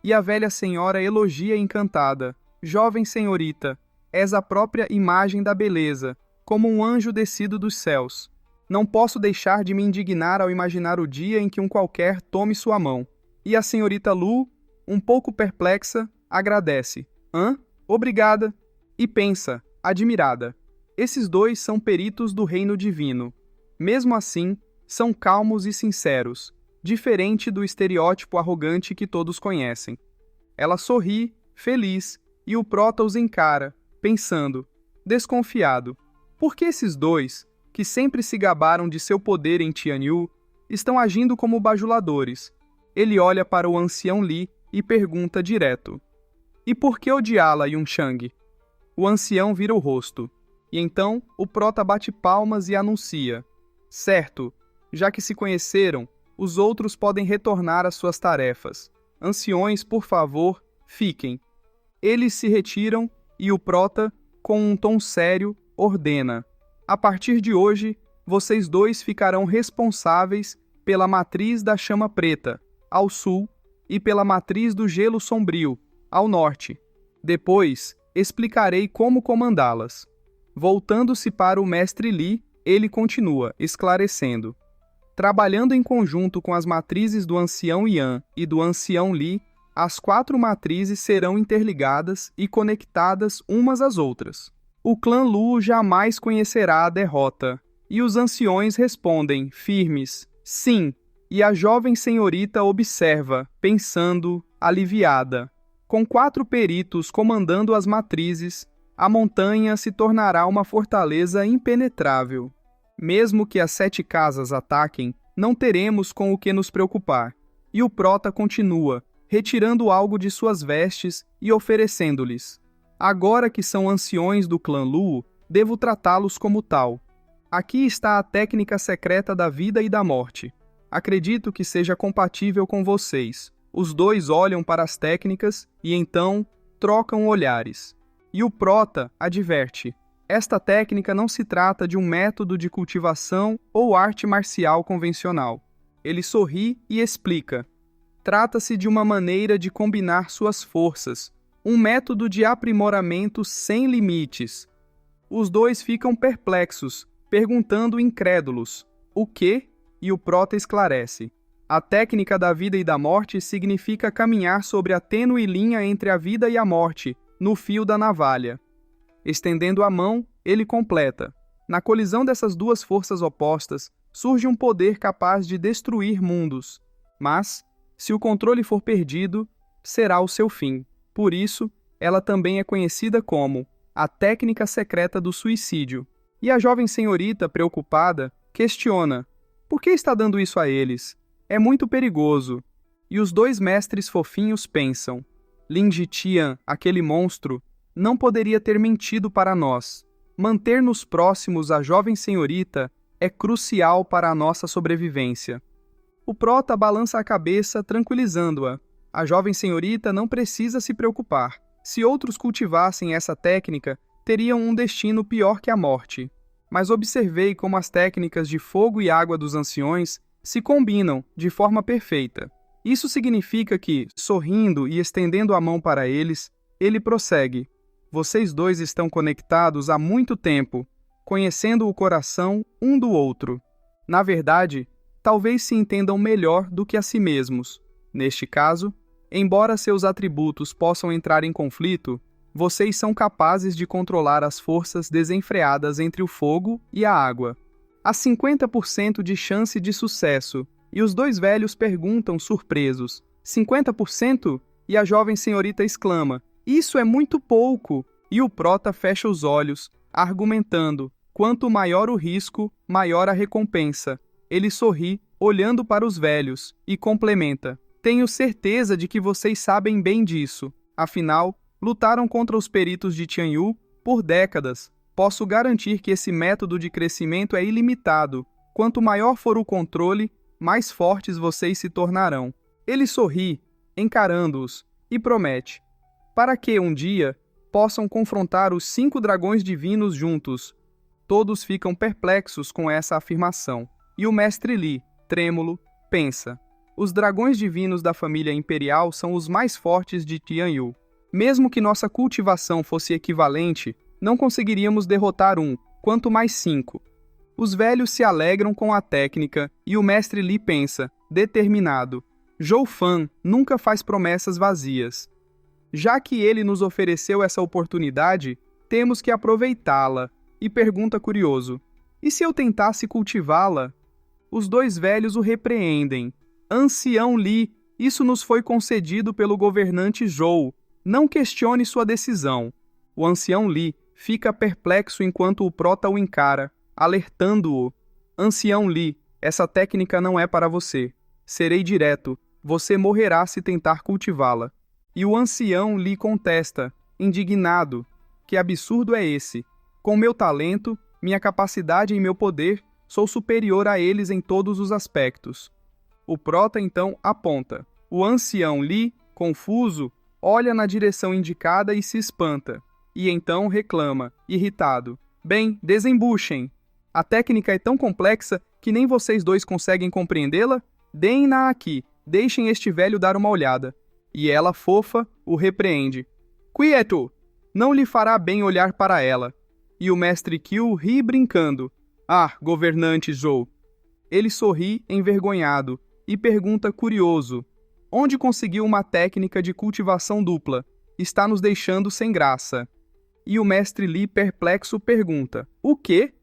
E a velha senhora elogia encantada. Jovem senhorita, és a própria imagem da beleza, como um anjo descido dos céus. Não posso deixar de me indignar ao imaginar o dia em que um qualquer tome sua mão. E a senhorita Lu, um pouco perplexa, agradece. Hã? Obrigada. E pensa, admirada. Esses dois são peritos do reino divino. Mesmo assim, são calmos e sinceros, diferente do estereótipo arrogante que todos conhecem. Ela sorri, feliz, e o prota os encara, pensando, desconfiado. Por que esses dois, que sempre se gabaram de seu poder em Tianyu, estão agindo como bajuladores? Ele olha para o ancião Li e pergunta direto. E por que odiá-la, Yunchang? O ancião vira o rosto. E então, o prota bate palmas e anuncia. Certo, já que se conheceram, os outros podem retornar às suas tarefas. Anciões, por favor, fiquem. Eles se retiram e o prota, com um tom sério, ordena. A partir de hoje, vocês dois ficarão responsáveis pela matriz da chama preta, ao sul, e pela matriz do gelo sombrio, ao norte. Depois, explicarei como comandá-las. Voltando-se para o mestre Li, ele continua, esclarecendo. Trabalhando em conjunto com as matrizes do ancião Yan e do ancião Li, as 4 matrizes serão interligadas e conectadas umas às outras. O clã Lu jamais conhecerá a derrota, e os anciões respondem, firmes, sim, e a jovem senhorita observa, pensando, aliviada. Com 4 peritos comandando as matrizes, a montanha se tornará uma fortaleza impenetrável. Mesmo que as 7 casas ataquem, não teremos com o que nos preocupar. E o prota continua, retirando algo de suas vestes e oferecendo-lhes. Agora que são anciões do clã Lu, devo tratá-los como tal. Aqui está a técnica secreta da vida e da morte. Acredito que seja compatível com vocês. Os dois olham para as técnicas e então trocam olhares. E o prota adverte. Esta técnica não se trata de um método de cultivação ou arte marcial convencional. Ele sorri e explica. Trata-se de uma maneira de combinar suas forças, um método de aprimoramento sem limites. Os dois ficam perplexos, perguntando incrédulos, o quê? E o prota esclarece. A técnica da vida e da morte significa caminhar sobre a tênue linha entre a vida e a morte, no fio da navalha. Estendendo a mão, ele completa. Na colisão dessas duas forças opostas, surge um poder capaz de destruir mundos. Mas, se o controle for perdido, será o seu fim. Por isso, ela também é conhecida como a técnica secreta do suicídio. E a jovem senhorita, preocupada, questiona: por que está dando isso a eles? É muito perigoso. E os dois mestres fofinhos pensam: Lin Jitian, aquele monstro, não poderia ter mentido para nós. Manter-nos próximos à jovem senhorita é crucial para a nossa sobrevivência. O prota balança a cabeça, tranquilizando-a. A jovem senhorita não precisa se preocupar. Se outros cultivassem essa técnica, teriam um destino pior que a morte. Mas observei como as técnicas de fogo e água dos anciões se combinam de forma perfeita. Isso significa que, sorrindo e estendendo a mão para eles, ele prossegue. Vocês dois estão conectados há muito tempo, conhecendo o coração um do outro. Na verdade, talvez se entendam melhor do que a si mesmos. Neste caso, embora seus atributos possam entrar em conflito, vocês são capazes de controlar as forças desenfreadas entre o fogo e a água. Há 50% de chance de sucesso, e os dois velhos perguntam surpresos. 50%? E a jovem senhorita exclama: isso é muito pouco! E o prota fecha os olhos, argumentando: quanto maior o risco, maior a recompensa. Ele sorri, olhando para os velhos, e complementa: tenho certeza de que vocês sabem bem disso. Afinal, lutaram contra os peritos de Tianyu por décadas. Posso garantir que esse método de crescimento é ilimitado. Quanto maior for o controle, mais fortes vocês se tornarão. Ele sorri, encarando-os, e promete: para que, um dia, possam confrontar os 5 dragões divinos juntos. Todos ficam perplexos com essa afirmação. E o mestre Li, trêmulo, pensa: os dragões divinos da família imperial são os mais fortes de Tianyu. Mesmo que nossa cultivação fosse equivalente, não conseguiríamos derrotar um, quanto mais 5. Os velhos se alegram com a técnica e o mestre Li pensa, determinado: Zhou Fan nunca faz promessas vazias. Já que ele nos ofereceu essa oportunidade, temos que aproveitá-la. E pergunta curioso: e se eu tentasse cultivá-la? Os dois velhos o repreendem. Ancião Li, isso nos foi concedido pelo governante Zhou. Não questione sua decisão. O ancião Li fica perplexo enquanto o prota o encara, alertando-o. Ancião Li, essa técnica não é para você. Serei direto. Você morrerá se tentar cultivá-la. E o ancião Li contesta, indignado: que absurdo é esse? Com meu talento, minha capacidade e meu poder, sou superior a eles em todos os aspectos. O prota então aponta. O ancião Li, confuso, olha na direção indicada e se espanta. E então reclama, irritado: bem, desembuchem. A técnica é tão complexa que nem vocês dois conseguem compreendê-la? Deem-na aqui, deixem este velho dar uma olhada. E ela, fofa, o repreende. Quieto! Não lhe fará bem olhar para ela. E o mestre Qiu ri brincando. Ah, governante Zhou. Ele sorri envergonhado e pergunta curioso: onde conseguiu uma técnica de cultivação dupla? Está nos deixando sem graça. E o mestre Li, perplexo, pergunta: o quê?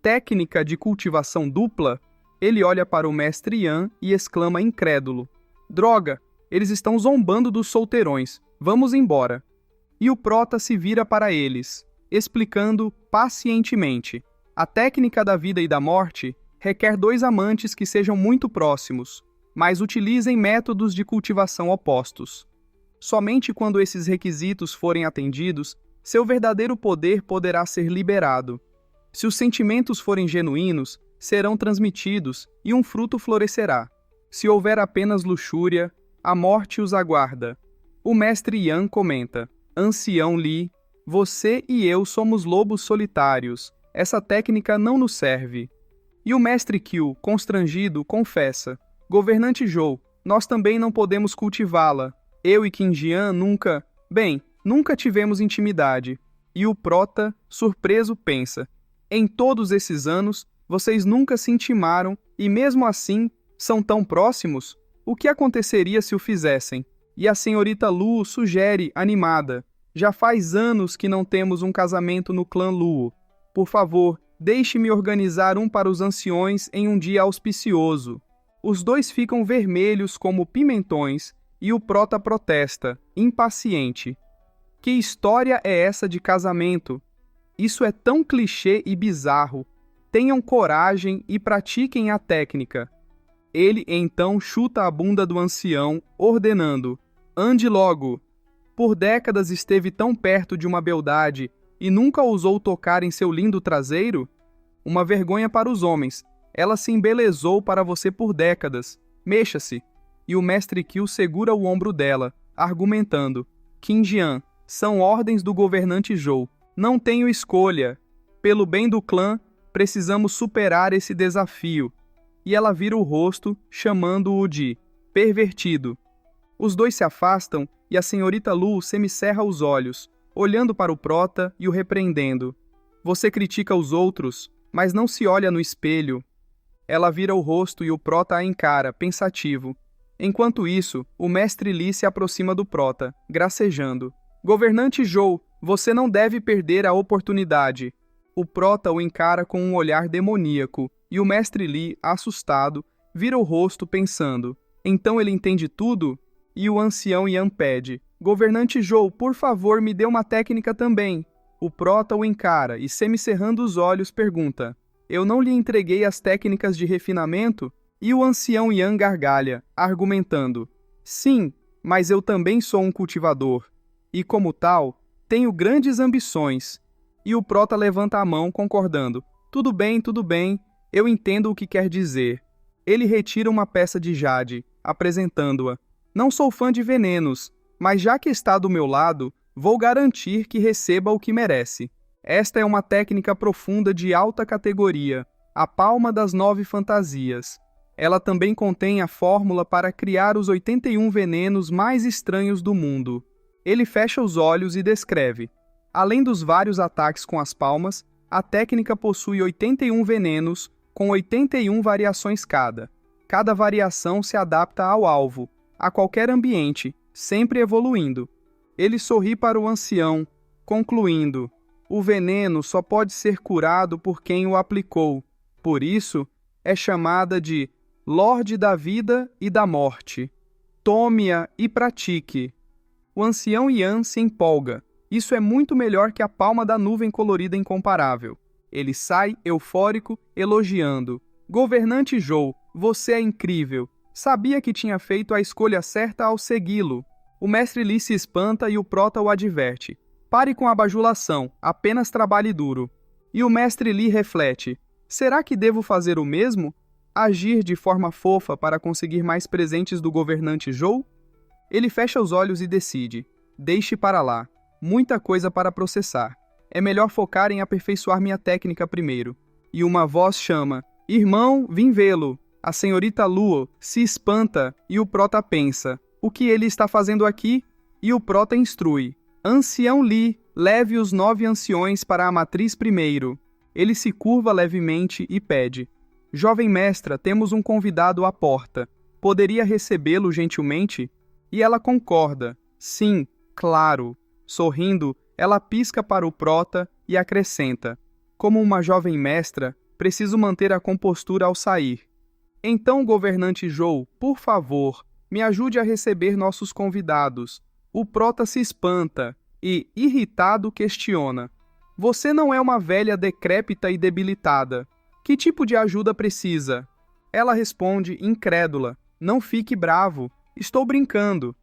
Técnica de cultivação dupla? Ele olha para o mestre Yan e exclama incrédulo: droga, eles estão zombando dos solteirões. Vamos embora. E o prota se vira para eles, explicando pacientemente: a técnica da vida e da morte requer dois amantes que sejam muito próximos, mas utilizem métodos de cultivação opostos. Somente quando esses requisitos forem atendidos, seu verdadeiro poder poderá ser liberado. Se os sentimentos forem genuínos, serão transmitidos e um fruto florescerá. Se houver apenas luxúria, a morte os aguarda. O mestre Yan comenta: ancião Li, você e eu somos lobos solitários. Essa técnica não nos serve. E o mestre Qiu, constrangido, confessa: governante Zhou, nós também não podemos cultivá-la. Eu e Qin Jian nunca tivemos intimidade. E o prota, surpreso, pensa: em todos esses anos, vocês nunca se intimaram e mesmo assim são tão próximos? O que aconteceria se o fizessem? E a senhorita Luo sugere, animada: já faz anos que não temos um casamento no clã Luo. Por favor, deixe-me organizar um para os anciões em um dia auspicioso. Os dois ficam vermelhos como pimentões e o prota protesta, impaciente: que história é essa de casamento? Isso é tão clichê e bizarro. Tenham coragem e pratiquem a técnica. Ele então chuta a bunda do ancião, ordenando: ande logo. Por décadas esteve tão perto de uma beldade e nunca ousou tocar em seu lindo traseiro? Uma vergonha para os homens. Ela se embelezou para você por décadas. Mexa-se. E o mestre Qiu segura o ombro dela, argumentando: Qin Jian, são ordens do governante Zhou. Não tenho escolha. Pelo bem do clã, precisamos superar esse desafio. E ela vira o rosto, chamando-o de pervertido. Os dois se afastam e a senhorita Lu semicerra os olhos, olhando para o prota e o repreendendo. Você critica os outros, mas não se olha no espelho. Ela vira o rosto e o prota a encara, pensativo. Enquanto isso, o mestre Li se aproxima do prota, gracejando: governante Zhou, você não deve perder a oportunidade. O prota o encara com um olhar demoníaco, e o mestre Li, assustado, vira o rosto pensando: então ele entende tudo? E o ancião Yan pede: governante Zhou, por favor, me dê uma técnica também. O prota o encara e, semicerrando os olhos, pergunta: eu não lhe entreguei as técnicas de refinamento? E o ancião Yan gargalha, argumentando: sim, mas eu também sou um cultivador. E como tal, tenho grandes ambições. E o prota levanta a mão, concordando: tudo bem, eu entendo o que quer dizer. Ele retira uma peça de jade, apresentando-a. Não sou fã de venenos, mas já que está do meu lado, vou garantir que receba o que merece. Esta é uma técnica profunda de alta categoria, a palma das 9 fantasias. Ela também contém a fórmula para criar os 81 venenos mais estranhos do mundo. Ele fecha os olhos e descreve: além dos vários ataques com as palmas, A técnica possui 81 venenos, com 81 variações cada. Cada variação se adapta ao alvo, a qualquer ambiente, sempre evoluindo. Ele sorri para o ancião, concluindo: o veneno só pode ser curado por quem o aplicou. Por isso, é chamada de Lorde da Vida e da Morte. Tome-a e pratique. O ancião Yan se empolga. Isso é muito melhor que a palma da nuvem colorida incomparável. Ele sai, eufórico, elogiando. Governante Zhou, você é incrível. Sabia que tinha feito a escolha certa ao segui-lo. O mestre Li se espanta e o prota o adverte. Pare com a bajulação, apenas trabalhe duro. E o mestre Li reflete. Será que devo fazer o mesmo? Agir de forma fofa para conseguir mais presentes do governante Zhou? Ele fecha os olhos e decide. Deixe para lá. Muita coisa para processar. É melhor focar em aperfeiçoar minha técnica primeiro. E uma voz chama. Irmão, vim vê-lo. A senhorita Luo se espanta e o prota pensa. O que ele está fazendo aqui? E o prota instrui. Ancião Li, leve os 9 anciões para a matriz primeiro. Ele se curva levemente e pede. Jovem mestra, temos um convidado à porta. Poderia recebê-lo gentilmente? E ela concorda. Sim, claro. Sorrindo, ela pisca para o prota e acrescenta. Como uma jovem mestra, preciso manter a compostura ao sair. Então, governante Zhou, por favor, me ajude a receber nossos convidados. O prota se espanta e, irritado, questiona. Você não é uma velha decrépita e debilitada. Que tipo de ajuda precisa? Ela responde, incrédula. Não fique bravo. Estou brincando.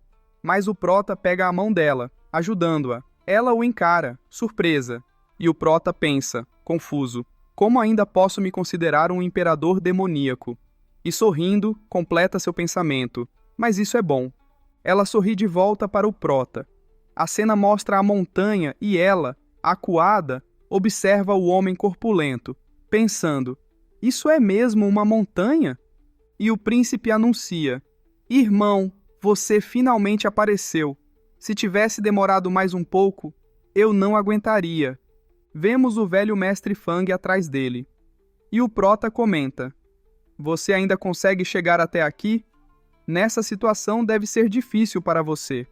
Mas o prota pega a mão dela, ajudando-a. Ela o encara, surpresa. E o prota pensa, confuso. Como ainda posso me considerar um imperador demoníaco? E sorrindo, completa seu pensamento. Mas isso é bom. Ela sorri de volta para o prota. A cena mostra a montanha e ela, acuada, observa o homem corpulento, pensando, isso é mesmo uma montanha? E o príncipe anuncia, irmão, você finalmente apareceu. Se tivesse demorado mais um pouco, eu não aguentaria. Vemos o velho mestre Fang atrás dele. E o prota comenta, você ainda consegue chegar até aqui? Nessa situação deve ser difícil para você.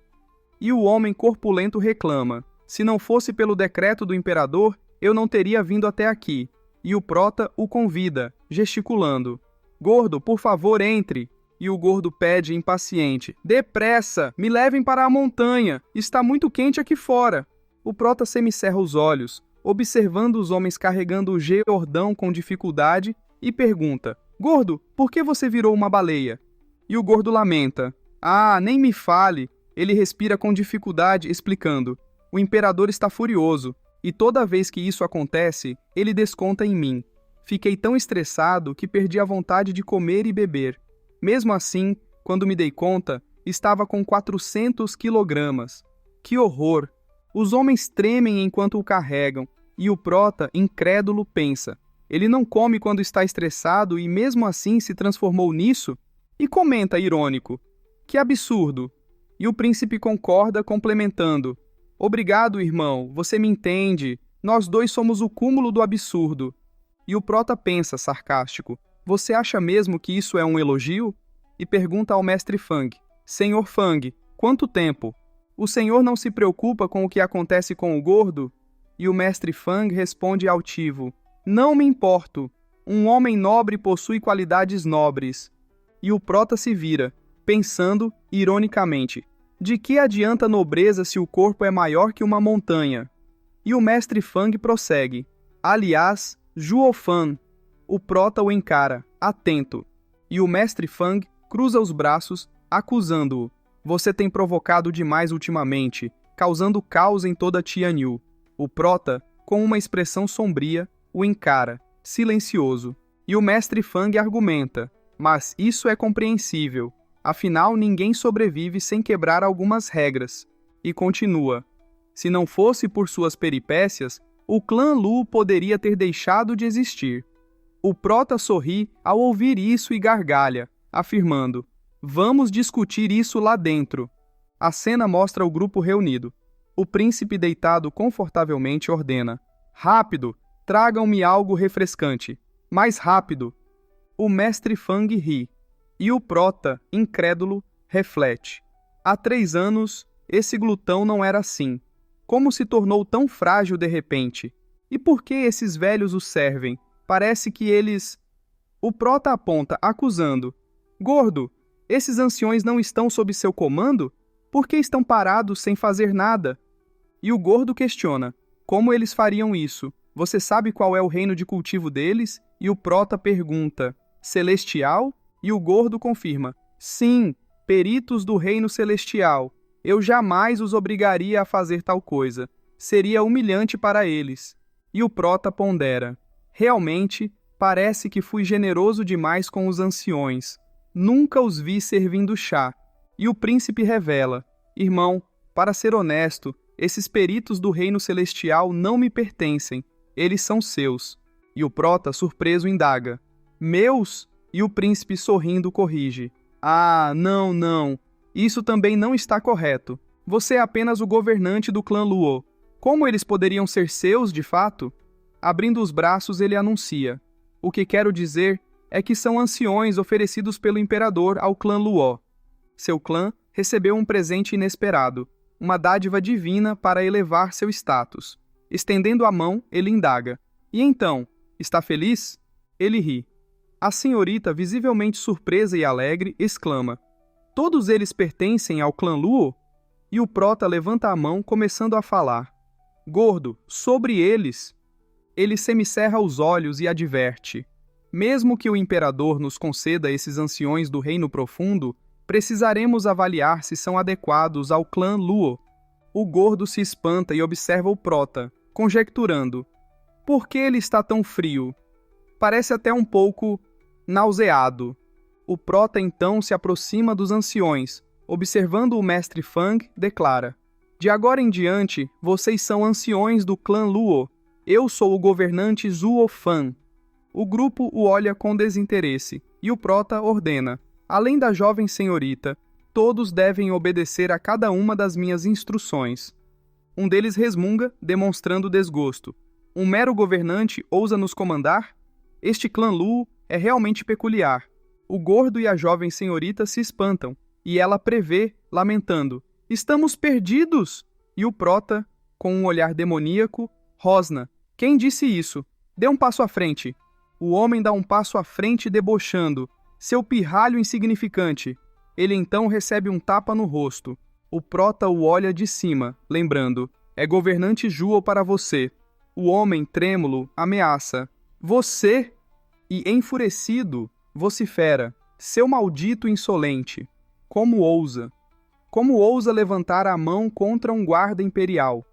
E o homem corpulento reclama, se não fosse pelo decreto do imperador, eu não teria vindo até aqui. E o prota o convida, gesticulando. Gordo, por favor, entre. E o gordo pede impaciente. Depressa, me levem para a montanha. Está muito quente aqui fora. O prota semicerra os olhos, observando os homens carregando o Jordão com dificuldade, e pergunta. Gordo, por que você virou uma baleia? E o gordo lamenta. Ah, nem me fale. Ele respira com dificuldade, explicando. O imperador está furioso. E toda vez que isso acontece, ele desconta em mim. Fiquei tão estressado que perdi a vontade de comer e beber. Mesmo assim, quando me dei conta, estava com 400 quilogramas. Que horror! Os homens tremem enquanto o carregam, e o prota, incrédulo, pensa. Ele não come quando está estressado e mesmo assim se transformou nisso? E comenta, irônico. Que absurdo! E o príncipe concorda, complementando. Obrigado, irmão, você me entende. Nós dois somos o cúmulo do absurdo. E o prota pensa, sarcástico. Você acha mesmo que isso é um elogio? E pergunta ao mestre Fang. Senhor Fang, quanto tempo? O senhor não se preocupa com o que acontece com o gordo? E o mestre Fang responde altivo. Não me importo. Um homem nobre possui qualidades nobres. E o prota se vira, pensando, ironicamente. De que adianta nobreza se o corpo é maior que uma montanha? E o mestre Fang prossegue. Aliás, Zhuofan. O prota o encara, atento. E o mestre Fang cruza os braços, acusando-o. Você tem provocado demais ultimamente, causando caos em toda Tianyu. O prota, com uma expressão sombria, o encara, silencioso. E o mestre Fang argumenta. Mas isso é compreensível. Afinal, ninguém sobrevive sem quebrar algumas regras. E continua. Se não fosse por suas peripécias, o clã Lu poderia ter deixado de existir. O prota sorri ao ouvir isso e gargalha, afirmando, vamos discutir isso lá dentro. A cena mostra o grupo reunido. O príncipe deitado confortavelmente ordena, rápido, Tragam-me algo refrescante. Mais rápido. O mestre Fang ri. E o prota, incrédulo, reflete. Há 3 anos, esse glutão não era assim. Como se tornou tão frágil de repente? E por que esses velhos o servem? Parece que eles... O prota aponta, acusando. Gordo, esses anciões não estão sob seu comando? Por que estão parados sem fazer nada? E o gordo questiona. Como eles fariam isso? Você sabe qual é o reino de cultivo deles? E o prota pergunta. Celestial? E o gordo confirma. Sim, peritos do reino celestial. Eu jamais os obrigaria a fazer tal coisa. Seria humilhante para eles. E o prota pondera. Realmente, parece que fui generoso demais com os anciões. Nunca os vi servindo chá. E o príncipe revela. Irmão, para ser honesto, esses peritos do reino celestial não me pertencem. Eles são seus. E o prota, surpreso, indaga. Meus? E o príncipe, sorrindo, corrige. Ah, não. Isso também não está correto. Você é apenas o governante do clã Luo. Como eles poderiam ser seus, de fato? Abrindo os braços, ele anuncia. O que quero dizer é que são anciões oferecidos pelo imperador ao clã Luo. Seu clã recebeu um presente inesperado, uma dádiva divina para elevar seu status. Estendendo a mão, ele indaga. E então, está feliz? Ele ri. A senhorita, visivelmente surpresa e alegre, exclama. Todos eles pertencem ao clã Luo? E o prota levanta a mão, começando a falar. Gordo, sobre eles... Ele semicerra os olhos e adverte. Mesmo que o imperador nos conceda esses anciões do reino profundo, precisaremos avaliar se são adequados ao clã Luo. O gordo se espanta e observa o prota, conjecturando. Por que ele está tão frio? Parece até um pouco nauseado. O prota então se aproxima dos anciões. Observando o mestre Fang, declara. De agora em diante, vocês são anciões do clã Luo. Eu sou o governante Zuo Fan. O grupo o olha com desinteresse, e o prota ordena. Além da jovem senhorita, todos devem obedecer a cada uma das minhas instruções. Um deles resmunga, demonstrando desgosto. Um mero governante ousa nos comandar? Este clã Luo é realmente peculiar. O gordo e a jovem senhorita se espantam, e ela prevê, lamentando. Estamos perdidos! E o prota, com um olhar demoníaco, rosna. Quem disse isso? Dê um passo à frente. O homem dá um passo à frente debochando. Seu pirralho insignificante. Ele então recebe um tapa no rosto. O prota o olha de cima, lembrando. É governante Juo para você. O homem, trêmulo, ameaça. Você? E enfurecido, vocifera. Seu maldito insolente. Como ousa? Como ousa levantar a mão contra um guarda imperial?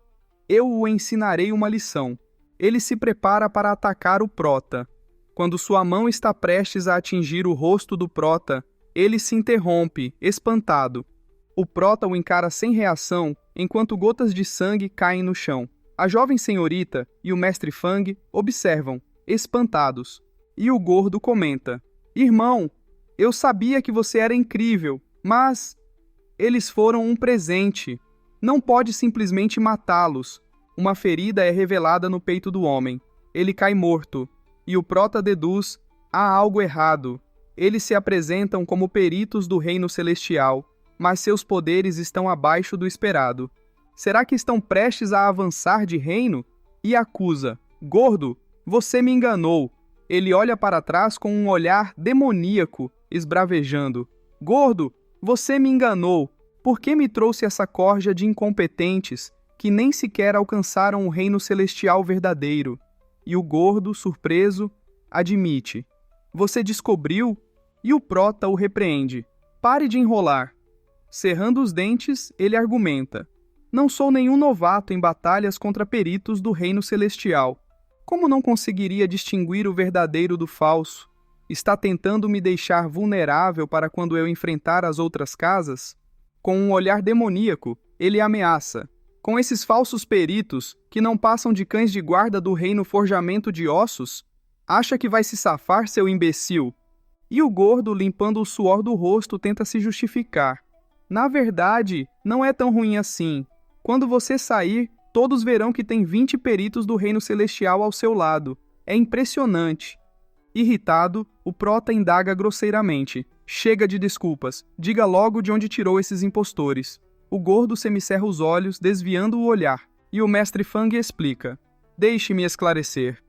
Eu o ensinarei uma lição. Ele se prepara para atacar o prota. Quando sua mão está prestes a atingir o rosto do prota, ele se interrompe, espantado. O prota o encara sem reação, enquanto gotas de sangue caem no chão. A jovem senhorita e o mestre Fang observam, espantados. E o gordo comenta. Irmão, eu sabia que você era incrível, mas... Eles foram um presente. Não pode simplesmente matá-los. Uma ferida é revelada no peito do homem. Ele cai morto. E o prota deduz, há algo errado. Eles se apresentam como peritos do reino celestial, mas seus poderes estão abaixo do esperado. Será que estão prestes a avançar de reino? E acusa, gordo, você me enganou. Ele olha para trás com um olhar demoníaco, esbravejando. Gordo, você me enganou. Por que me trouxe essa corja de incompetentes que nem sequer alcançaram o reino celestial verdadeiro? E o gordo, surpreso, admite. Você descobriu? E o prota o repreende. Pare de enrolar. Cerrando os dentes, ele argumenta. Não sou nenhum novato em batalhas contra peritos do reino celestial. Como não conseguiria distinguir o verdadeiro do falso? Está tentando me deixar vulnerável para quando eu enfrentar as outras casas? Com um olhar demoníaco, ele ameaça. Com esses falsos peritos, que não passam de cães de guarda do reino forjamento de ossos, acha que vai se safar, seu imbecil? E o gordo, limpando o suor do rosto, tenta se justificar. Na verdade, não é tão ruim assim. Quando você sair, Todos verão que tem 20 peritos do reino celestial ao seu lado. É impressionante. Irritado, o prota indaga grosseiramente. Chega de desculpas. Diga logo de onde tirou esses impostores. O gordo semicerra os olhos, desviando o olhar, e o mestre Fang explica. Deixe-me esclarecer.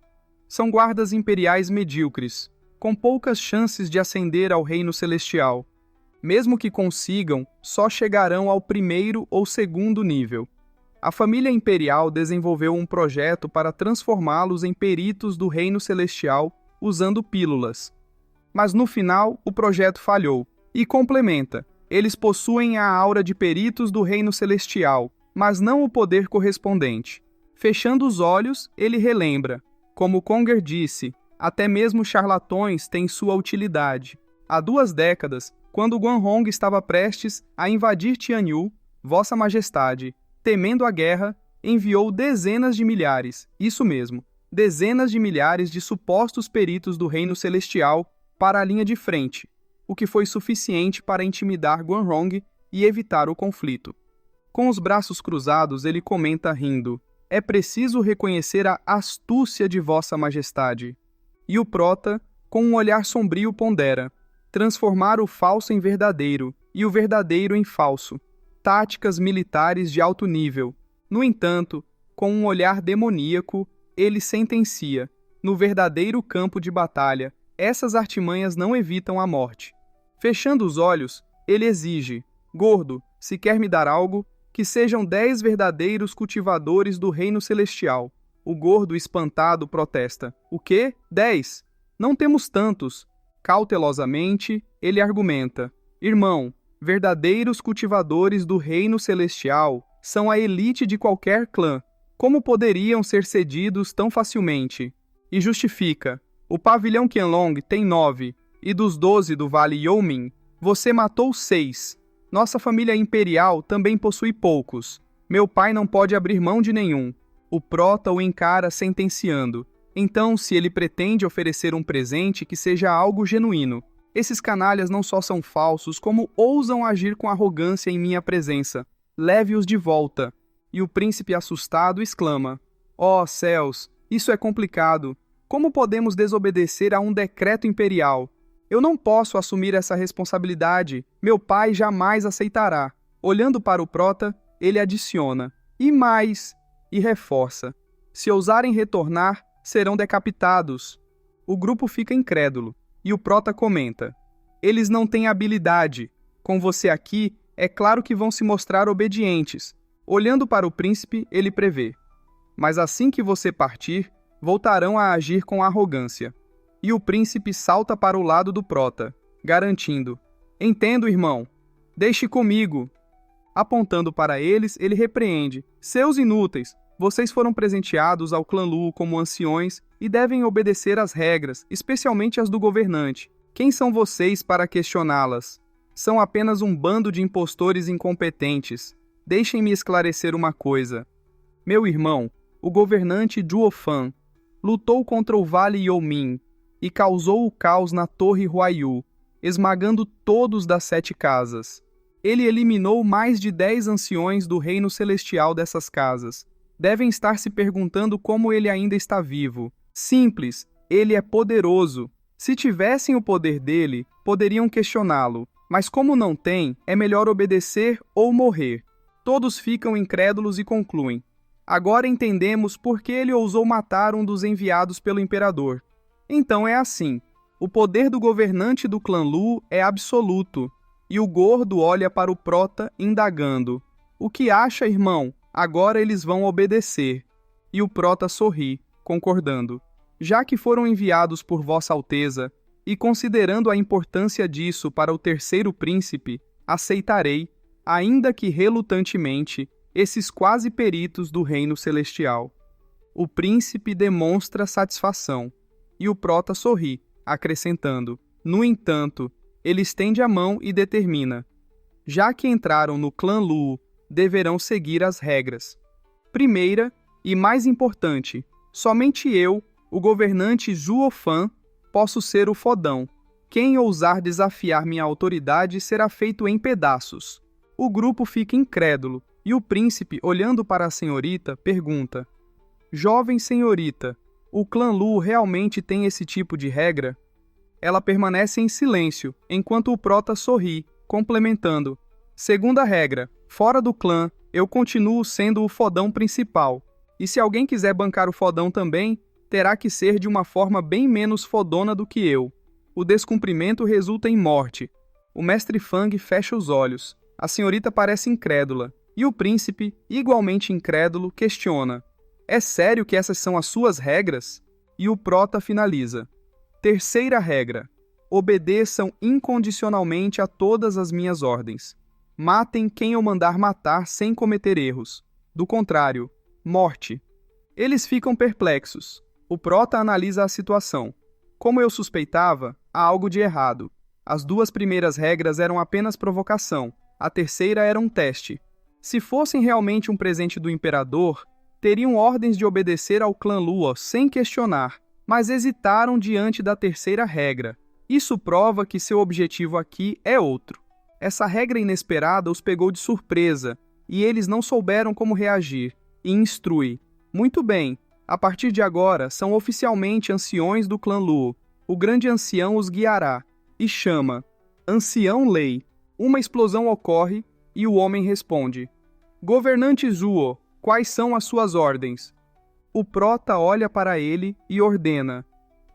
São guardas imperiais medíocres, com poucas chances de ascender ao reino celestial. Mesmo que consigam, só chegarão ao primeiro ou segundo nível. A família imperial desenvolveu um projeto para transformá-los em peritos do reino celestial usando pílulas. Mas no final, o projeto falhou. E complementa, eles possuem a aura de peritos do reino celestial, mas não o poder correspondente. Fechando os olhos, ele relembra. Como Conger disse, até mesmo charlatões têm sua utilidade. Há 2 décadas, quando Guanhong estava prestes a invadir Tianyu, Vossa Majestade, temendo a guerra, enviou dezenas de milhares, isso mesmo, dezenas de milhares de supostos peritos do reino celestial para a linha de frente, o que foi suficiente para intimidar Guanhong e evitar o conflito. Com os braços cruzados, ele comenta rindo, é preciso reconhecer a astúcia de Vossa Majestade. E o prota, com um olhar sombrio, pondera, transformar o falso em verdadeiro e o verdadeiro em falso. Táticas militares de alto nível. No entanto, com um olhar demoníaco, ele sentencia, no verdadeiro campo de batalha, essas artimanhas não evitam a morte. Fechando os olhos, ele exige, gordo, se quer me dar algo, que sejam 10 verdadeiros cultivadores do reino celestial. O gordo espantado protesta. O quê? 10? Não temos tantos. Cautelosamente, ele argumenta. Irmão, verdadeiros cultivadores do reino celestial são a elite de qualquer clã. Como poderiam ser cedidos tão facilmente? E justifica. O pavilhão Qianlong tem 9, e dos 12 do Vale Youmin, você matou 6. Nossa família imperial também possui poucos. Meu pai não pode abrir mão de nenhum. O prota o encara sentenciando. Então, se ele pretende oferecer um presente, que seja algo genuíno. Esses canalhas não só são falsos, como ousam agir com arrogância em minha presença. Leve-os de volta. E o príncipe assustado exclama. Ó céus, isso é complicado. Como podemos desobedecer a um decreto imperial? Eu não posso assumir essa responsabilidade. Meu pai jamais aceitará. Olhando para o prota, ele adiciona. E mais... E reforça. Se ousarem retornar, serão decapitados. O grupo fica incrédulo, e o prota comenta. Eles não têm habilidade. Com você aqui, é claro que vão se mostrar obedientes. Olhando para o príncipe, ele prevê. Mas assim que você partir, voltarão a agir com arrogância. E o príncipe salta para o lado do prota, garantindo. Entendo, irmão. Deixe comigo. Apontando para eles, ele repreende. Seus inúteis! Vocês foram presenteados ao clã Lu como anciões e devem obedecer às regras, especialmente as do governante. Quem são vocês para questioná-las? São apenas um bando de impostores incompetentes. Deixem-me esclarecer uma coisa. Meu irmão, o governante Zhuo Fan, lutou contra o Vale Youmin e causou o caos na Torre Huaiyu, esmagando todos das 7 casas. Ele eliminou mais de 10 anciões do reino celestial dessas casas. Devem estar se perguntando como ele ainda está vivo. Simples, ele é poderoso. Se tivessem o poder dele, poderiam questioná-lo. Mas como não tem, é melhor obedecer ou morrer. Todos ficam incrédulos e concluem. Agora entendemos por que ele ousou matar um dos enviados pelo imperador. Então é assim. O poder do governante do clã Lu é absoluto. E o gordo olha para o prota indagando. O que acha, irmão? Agora eles vão obedecer. E o prota sorri, concordando. Já que foram enviados por Vossa Alteza, e considerando a importância disso para o terceiro príncipe, aceitarei, ainda que relutantemente, esses quase peritos do reino celestial. O príncipe demonstra satisfação, e o prota sorri, acrescentando. No entanto, ele estende a mão e determina. Já que entraram no clã Lu, deverão seguir as regras. Primeira, e mais importante, somente eu, o governante Zhuo Fan, posso ser o fodão. Quem ousar desafiar minha autoridade será feito em pedaços. O grupo fica incrédulo, E o príncipe, olhando para a senhorita, pergunta: Jovem senhorita, o clã Lu realmente tem esse tipo de regra? Ela permanece em silêncio, enquanto o prota sorri, complementando: Segunda regra, fora do clã, eu continuo sendo o fodão principal. E se alguém quiser bancar o fodão também, terá que ser de uma forma bem menos fodona do que eu. O descumprimento resulta em morte. O mestre Fang fecha os olhos. A senhorita parece incrédula. E o príncipe, igualmente incrédulo, questiona: É sério que essas são as suas regras? E o prota finaliza: Terceira regra. Obedeçam incondicionalmente a todas as minhas ordens. Matem quem eu mandar matar sem cometer erros. Do contrário, morte. Eles ficam perplexos. O prota analisa a situação. Como eu suspeitava, há algo de errado. As duas primeiras regras eram apenas provocação. A terceira era um teste. Se fossem realmente um presente do imperador, teriam ordens de obedecer ao clã Luo sem questionar, mas hesitaram diante da terceira regra. Isso prova que seu objetivo aqui é outro. Essa regra inesperada os pegou de surpresa, e eles não souberam como reagir, e instrui: Muito bem, a partir de agora são oficialmente anciões do clã Luo. O grande ancião os guiará, e chama: Ancião Lei. Uma explosão ocorre, e o homem responde: Governante Zuo, quais são as suas ordens? O prota olha para ele e ordena: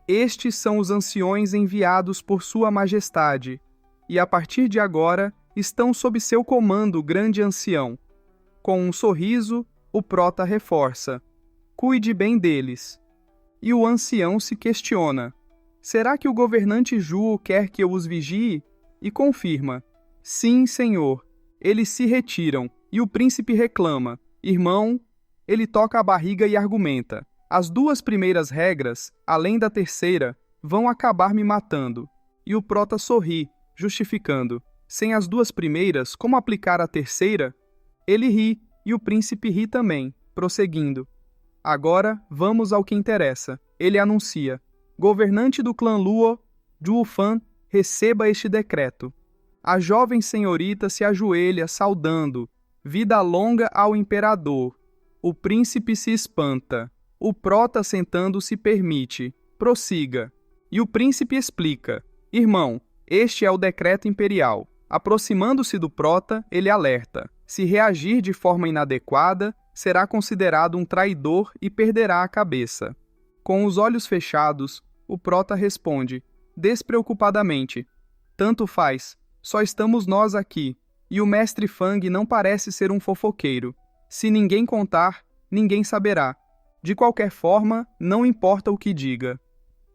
Estes são os anciões enviados por sua majestade, e a partir de agora estão sob seu comando, grande ancião. Com um sorriso, o prota reforça: Cuide bem deles. E o ancião se questiona: Será que o governante Zhuo quer que eu os vigie? E confirma: Sim, senhor. Eles se retiram, e o príncipe reclama: Irmão, ele toca a barriga e argumenta: As duas primeiras regras, além da terceira, vão acabar me matando. E o prota sorri, justificando: Sem as duas primeiras, como aplicar a terceira? Ele ri, e o príncipe ri também, prosseguindo: Agora, vamos ao que interessa. Ele anuncia: Governante do clã Luo, Zhuo Fan, receba este decreto. A jovem senhorita se ajoelha, saudando: Vida longa ao imperador. O príncipe se espanta. O prota, sentando-se, permite: Prossiga. E o príncipe explica: Irmão, este é o decreto imperial. Aproximando-se do prota, ele alerta: Se reagir de forma inadequada, será considerado um traidor e perderá a cabeça. Com os olhos fechados, o prota responde, despreocupadamente: Tanto faz, só estamos nós aqui, e o mestre Fang não parece ser um fofoqueiro. Se ninguém contar, ninguém saberá. De qualquer forma, não importa o que diga.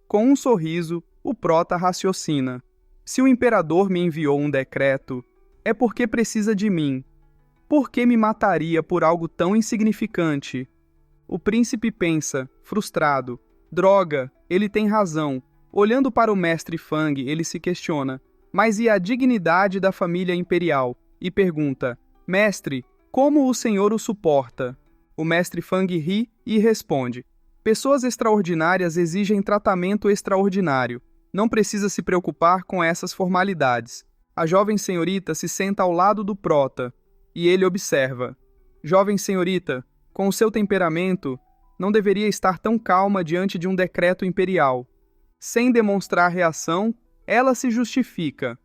Com um sorriso, o prota raciocina: Se o imperador me enviou um decreto, é porque precisa de mim. Por que me mataria por algo tão insignificante? O príncipe pensa, frustrado: Droga, ele tem razão. Olhando para o mestre Fang, ele se questiona: Mas e a dignidade da família imperial? E pergunta: Mestre, como o senhor o suporta? O mestre Fang ri e responde: Pessoas extraordinárias exigem tratamento extraordinário. Não precisa se preocupar com essas formalidades. A jovem senhorita se senta ao lado do prota, e ele observa: Jovem senhorita, com o seu temperamento, não deveria estar tão calma diante de um decreto imperial. Sem demonstrar reação, ela se justifica: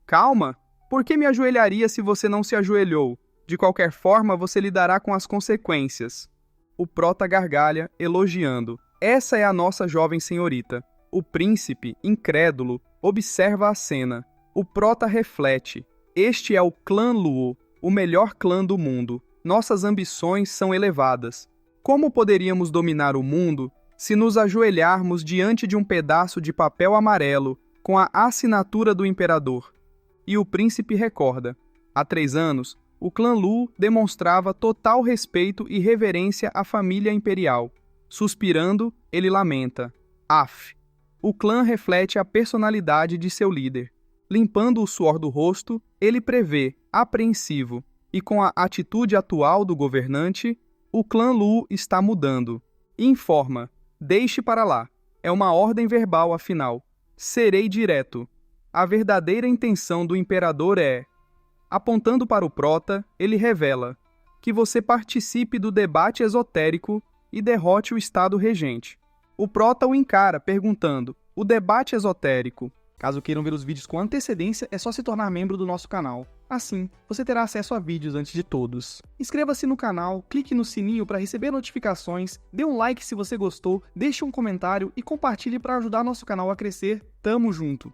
Calma? Por que me ajoelharia se você não se ajoelhou? De qualquer forma, você lidará com as consequências. O prota gargalha, elogiando: Essa é a nossa jovem senhorita. O príncipe, incrédulo, observa a cena. O prota reflete: Este é o clã Luo, o melhor clã do mundo. Nossas ambições são elevadas. Como poderíamos dominar o mundo se nos ajoelharmos diante de um pedaço de papel amarelo com a assinatura do imperador? E o príncipe recorda: há 3 anos, o clã Lu demonstrava total respeito e reverência à família imperial. Suspirando, ele lamenta: Af! O clã reflete a personalidade de seu líder. Limpando o suor do rosto, ele prevê, apreensivo, e com a atitude atual do governante, o clã Lu está mudando. E informa: Deixe para lá. É uma ordem verbal, afinal. Serei direto. A verdadeira intenção do imperador é... Apontando para o Prota, ele revela que você participe do debate esotérico e derrote o Estado regente. O Prota o encara, perguntando: o debate esotérico? Caso queiram ver os vídeos com antecedência, é só se tornar membro do nosso canal. Assim, você terá acesso a vídeos antes de todos. Inscreva-se no canal, clique no sininho para receber notificações, dê um like se você gostou, deixe um comentário e compartilhe para ajudar nosso canal a crescer. Tamo junto!